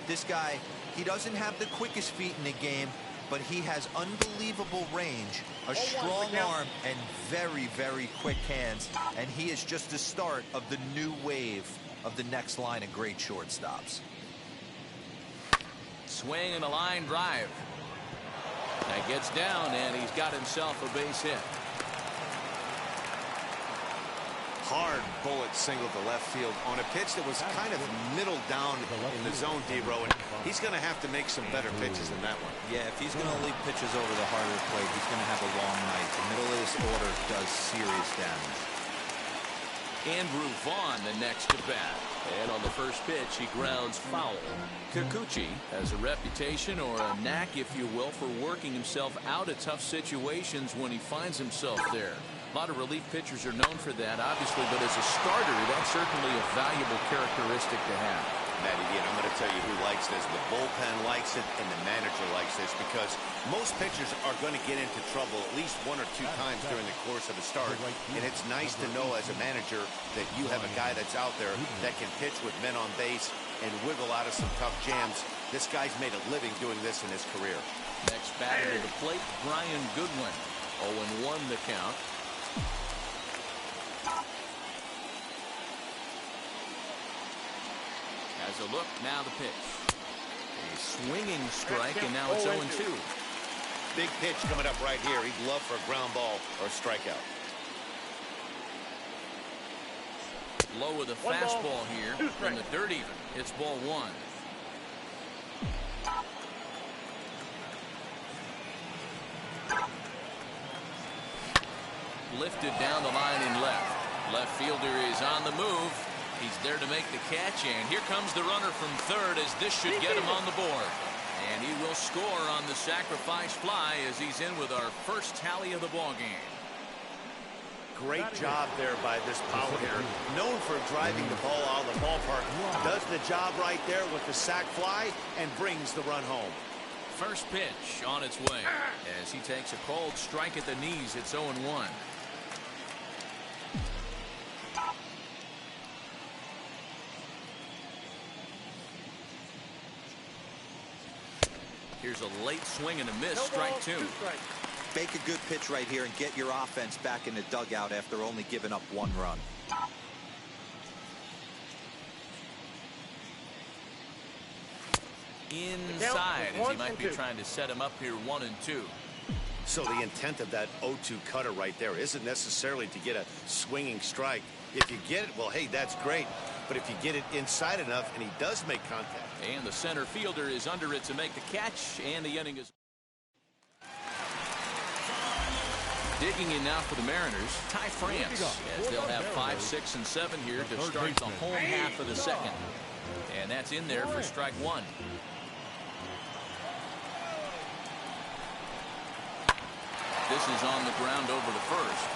This guy, he doesn't have the quickest feet in the game, but he has unbelievable range, a strong arm, and very, very quick hands. And he is just the start of the new wave of the next line of great shortstops.
Swing and a line drive. That gets down, and he's got himself a base hit.
Hard bullet single to left field on a pitch that was kind of middle down in the zone, Dero, and he's going to have to make some better pitches than that one.
Yeah, if he's going to leave pitches over the heart of the plate, he's going to have a long night. The middle of this order does serious damage.
Andrew Vaughn the next to bat. And on the first pitch, he grounds foul. Kikuchi has a reputation, or a knack, if you will, for working himself out of tough situations when he finds himself there. A lot of relief pitchers are known for that, obviously, but as a starter, that's certainly a valuable characteristic to have.
Matty D, and I'm going to tell you who likes this. The bullpen likes it, and the manager likes this, because most pitchers are going to get into trouble at least 1 or 2 times during the course of a start, and it's nice to know as a manager that you have a guy that's out there that can pitch with men on base and wiggle out of some tough jams. This guy's made a living doing this in his career.
Next batter to the plate, Brian Goodwin. 0-1 the count. Has a look, now the pitch. A swinging strike, and now it's 0-2.
Big pitch coming up right here. He'd love for a ground ball or a strikeout.
Low with a fastball here, from the dirt even. It's ball 1. Lifted down the line in left. Left fielder is on the move. He's there to make the catch, and here comes the runner from third as this should get him on the board. And he will score on the sacrifice fly as he's in with our first tally of the ball game.
Great job there by this power hitter. Known for driving the ball out of the ballpark. Does the job right there with the sac fly and brings the run home.
First pitch on its way as he takes a cold strike at the knees. It's 0-1. Here's a late swing and a miss. Strike two.
Make a good pitch right here and get your offense back in the dugout after only giving up one run.
Inside, as he might be trying to set him up here 1-2.
So the intent of that 0-2 cutter right there isn't necessarily to get a swinging strike. If you get it, well, hey, that's great. But if you get it inside enough and he does make contact.
And the center fielder is under it to make the catch, and the inning is. Digging in now for the Mariners, Ty France, as they'll have 5, 6, and 7 here to start the home half of the second. And that's in there for strike one. This is on the ground over to first.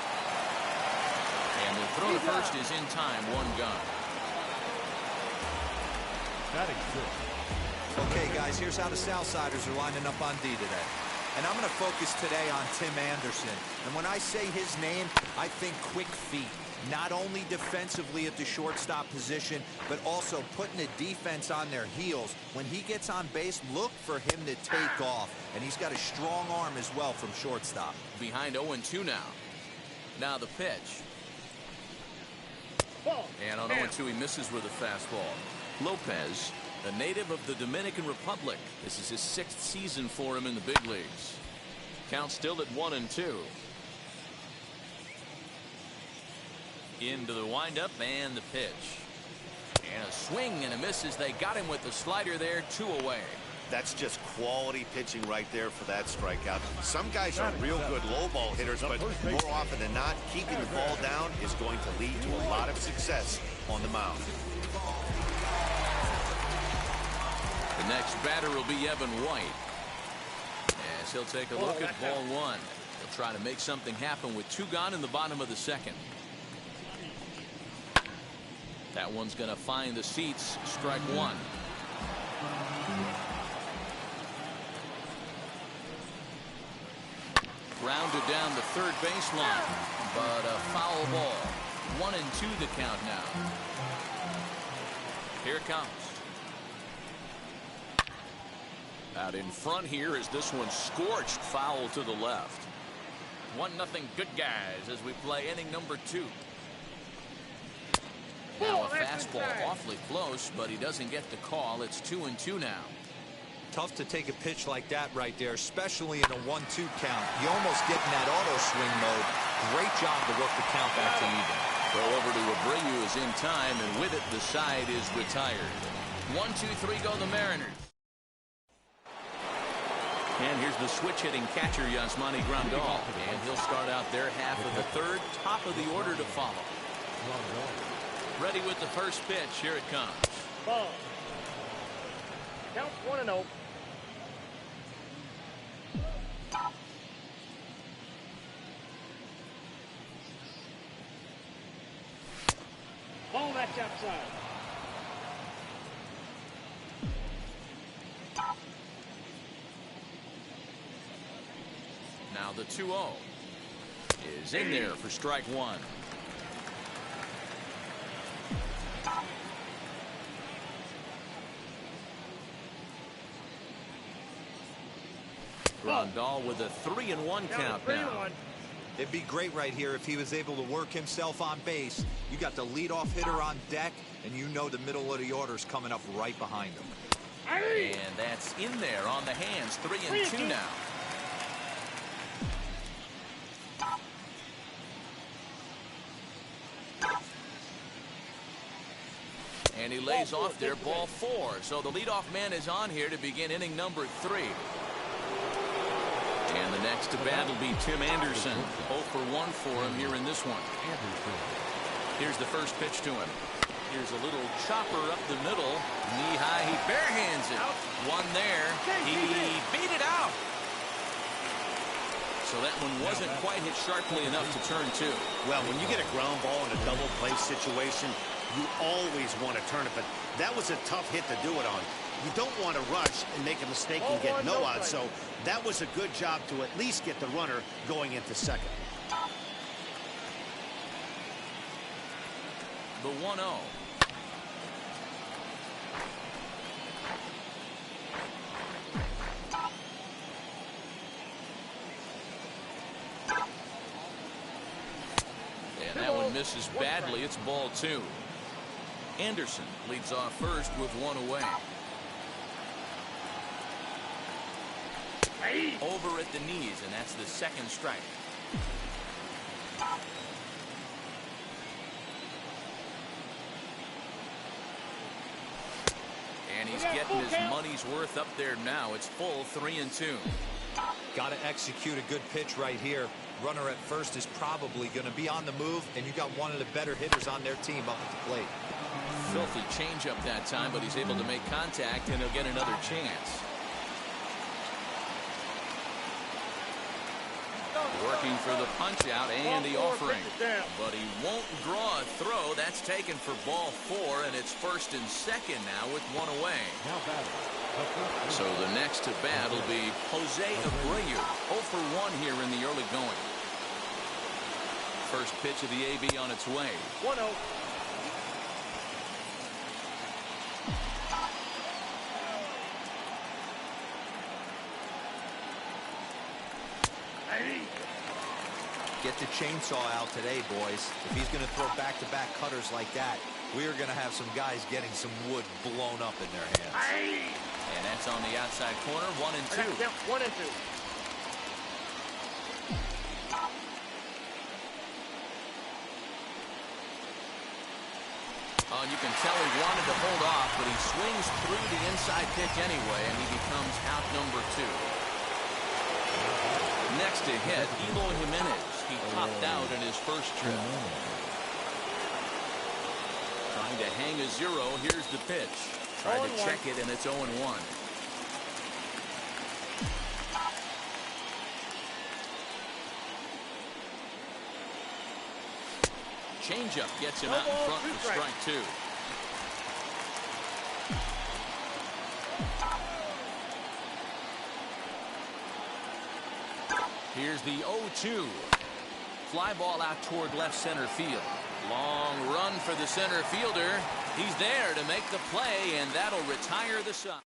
And the throw to first is in time, one gone.
Okay, guys, here's how the Southsiders are lining up on D today. And I'm going to focus today on Tim Anderson. And when I say his name, I think quick feet. Not only defensively at the shortstop position, but also putting the defense on their heels. When he gets on base, look for him to take off. And he's got a strong arm as well from shortstop.
Behind 0-2 now. Now the pitch. And on 0-2, he misses with a fastball. Lopez, a native of the Dominican Republic. This is his 6th season for him in the big leagues. Count still at 1-2. Into the windup and the pitch. And a swing and a miss as they got him with the slider there, 2 away.
That's just quality pitching right there for that strikeout. Some guys are real good low ball hitters, but more often than not, keeping the ball down is going to lead to a lot of success on the mound.
The next batter will be Evan White, as he'll take a look at ball one. He'll try to make something happen with 2 gone in the bottom of the second. That one's going to find the seats. Strike one. Grounded down the third baseline, but a foul ball. 1-2 the count now. Here it comes. Out in front here as this one scorched foul to the left. 1-0 good guys as we play inning number 2. Now a fastball awfully close, but he doesn't get the call. It's 2-2 now.
Tough to take a pitch like that right there, especially in a 1-2 count. You almost get in that auto swing mode. Great job to work the count back to even.
Throw over to Abreu is in time, and with it the side is retired. 1-2-3 go the Mariners. And here's the switch-hitting catcher, Yasmani Grandal. And he'll start out their half of the third, top of the order to follow. Ready with the first pitch. Here it comes.
Ball. Count 1-0. Ball, that's outside.
Now the 2-0 is in there for strike one. Grandal with a 3-1 count now.
It'd be great right here if he was able to work himself on base. You got the leadoff hitter on deck, and you know the middle of the order's coming up right behind him.
And that's in there on the hands. 3-2 now. And he lays off there, ball 4. So the leadoff man is on here to begin inning number 3. And the next to bat will be Tim Anderson. 0 for 1 for him here in this one. Here's the first pitch to him. Here's a little chopper up the middle. Knee high. He barehands it. One there. He beat it out. So that one wasn't quite hit sharply enough to turn 2.
Well, when you get a ground ball in a double play situation, you always want to turn it, but that was a tough hit to do it on. You don't want to rush and make a mistake and get no out, so that was a good job to at least get the runner going into second.
The 1-0. one misses badly. It's ball 2. Anderson leads off first with 1 away. Over at the knees, and that's the second strike. And he's getting his money's worth up there now. It's full 3-2.
Got to execute a good pitch right here. Runner at first is probably going to be on the move, and you got one of the better hitters on their team up at the plate.
Filthy changeup that time, but he's able to make contact, and he'll get another chance. Working for the punch out and the offering, but he won't draw a throw. That's taken for ball 4, and it's first and second now with 1 away. So the next to bat will be Jose Abreu. 0 for 1 here in the early going. First pitch of the AB on its way.
1-0.
Get the chainsaw out today, boys. If he's going to throw back-to-back cutters like that, we are going to have some guys getting some wood blown up in their hands.
And that's on the outside corner. 1-2.
1-2.
Oh, you can tell he wanted to hold off, but he swings through the inside pitch anyway, and he becomes out number 2. Next to hit, Eloy Jimenez. He topped out in his first trip. Trying to hang a 0. Here's the pitch. Tried to check it, and it's 0-1. Changeup gets him out in front for strike 2. Here's the 0-2. Fly ball out toward left center field. Long run for the center fielder. He's there to make the play, and that'll retire the side.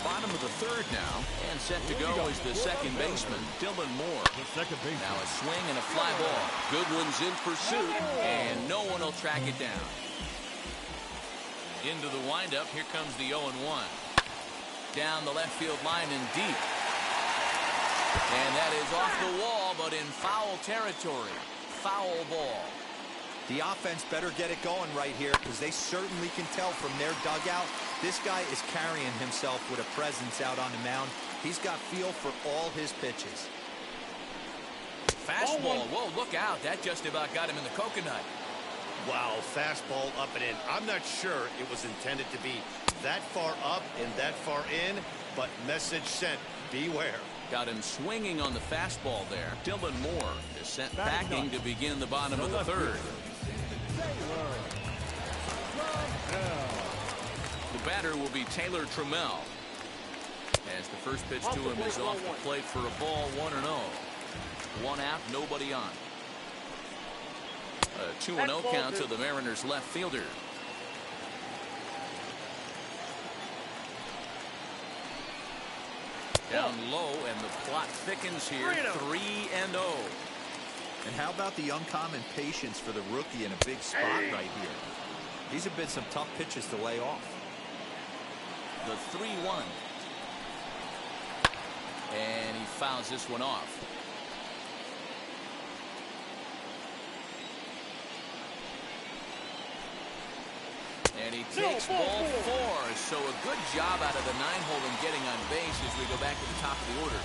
Bottom of the 3rd now, and set to go is the second baseman, Dylan Moore. Now a swing and a fly ball. Goodwin's in pursuit, and no one will track it down. Into the windup, here comes the 0-1. Down the left field line and deep. And that is off the wall, but in foul territory. Foul ball.
The offense better get it going right here, because they certainly can tell from their dugout this guy is carrying himself with a presence out on the mound. He's got feel for all his pitches.
Fastball. Whoa, look out. That just about got him in the coconut.
Wow, fastball up and in. I'm not sure it was intended to be that far up and that far in, but message sent. Beware.
Got him swinging on the fastball there. Dylan Moore is sent packing to begin the bottom of the 3rd. The batter will be Taylor Trammell. As the first pitch to him is off the plate for a ball, 1-0. 1 out, nobody on. A 2-0 count to the Mariners left fielder. Down low, and the plot thickens here. 3-0.
And how about the uncommon patience for the rookie in a big spot right here? These have been some tough pitches to lay off.
The 3-1. And he fouls this one off. And he takes ball 4. So a good job out of the 9-hole in getting on base as we go back to the top of the order.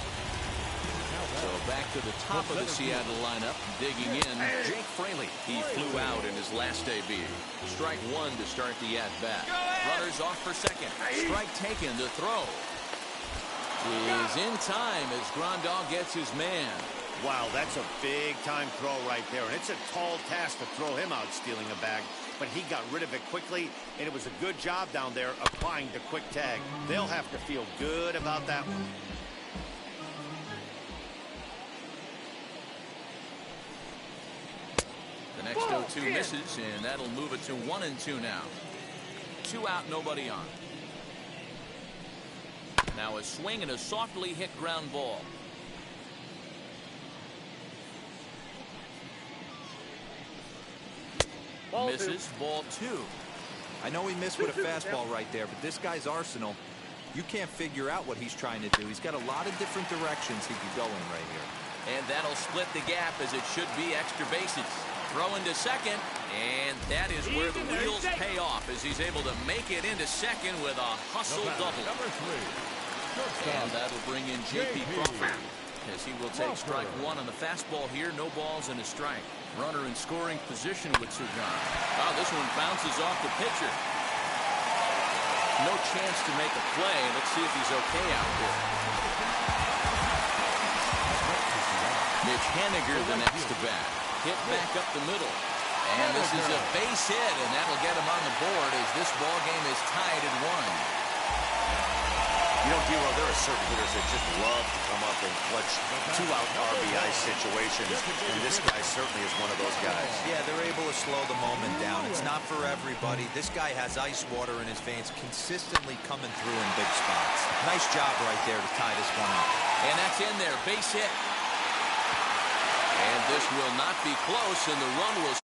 So back to the top of the Seattle lineup, digging in, Jake Fraley. He flew out in his last AB. Strike 1 to start the at-bat. Runners off for second. Strike taken to throw. Is in time as Grandal gets his man.
Wow, that's a big-time throw right there, and it's a tall task to throw him out stealing a bag, but he got rid of it quickly, and it was a good job down there applying the quick tag. They'll have to feel good about that one.
The next 0-2 misses, and that'll move it to 1-2 now. 2 out, nobody on. Now a swing and a softly hit ground ball. Misses. Ball 2.
I know he missed with a fastball right there, but this guy's arsenal, you can't figure out what he's trying to do. He's got a lot of different directions he could go in right here.
And that'll split the gap as it should be extra bases. Throw into second, and that is where the wheels pay off as he's able to make it into second with a hustle double.
Number 3.
And that'll bring in J.P. Crawford as he will take strike 1 on the fastball here. No balls and a strike. Runner in scoring position with Sugan. Wow, this one bounces off the pitcher. No chance to make a play. Let's see if he's okay out there. Mitch Haniger the next to bat. Hit back up the middle. And this is a base hit, and that'll get him on the board as this ball game is tied at 1.
You know, Dero, there are certain hitters that just love to come up in clutch two-out RBI situations, and this guy certainly is one of those guys.
Yeah, they're able to slow the moment down. It's not for everybody. This guy has ice water in his veins, consistently coming through in big spots. Nice job right there to tie this one up.
And that's in there, base hit. And this will not be close, and the run will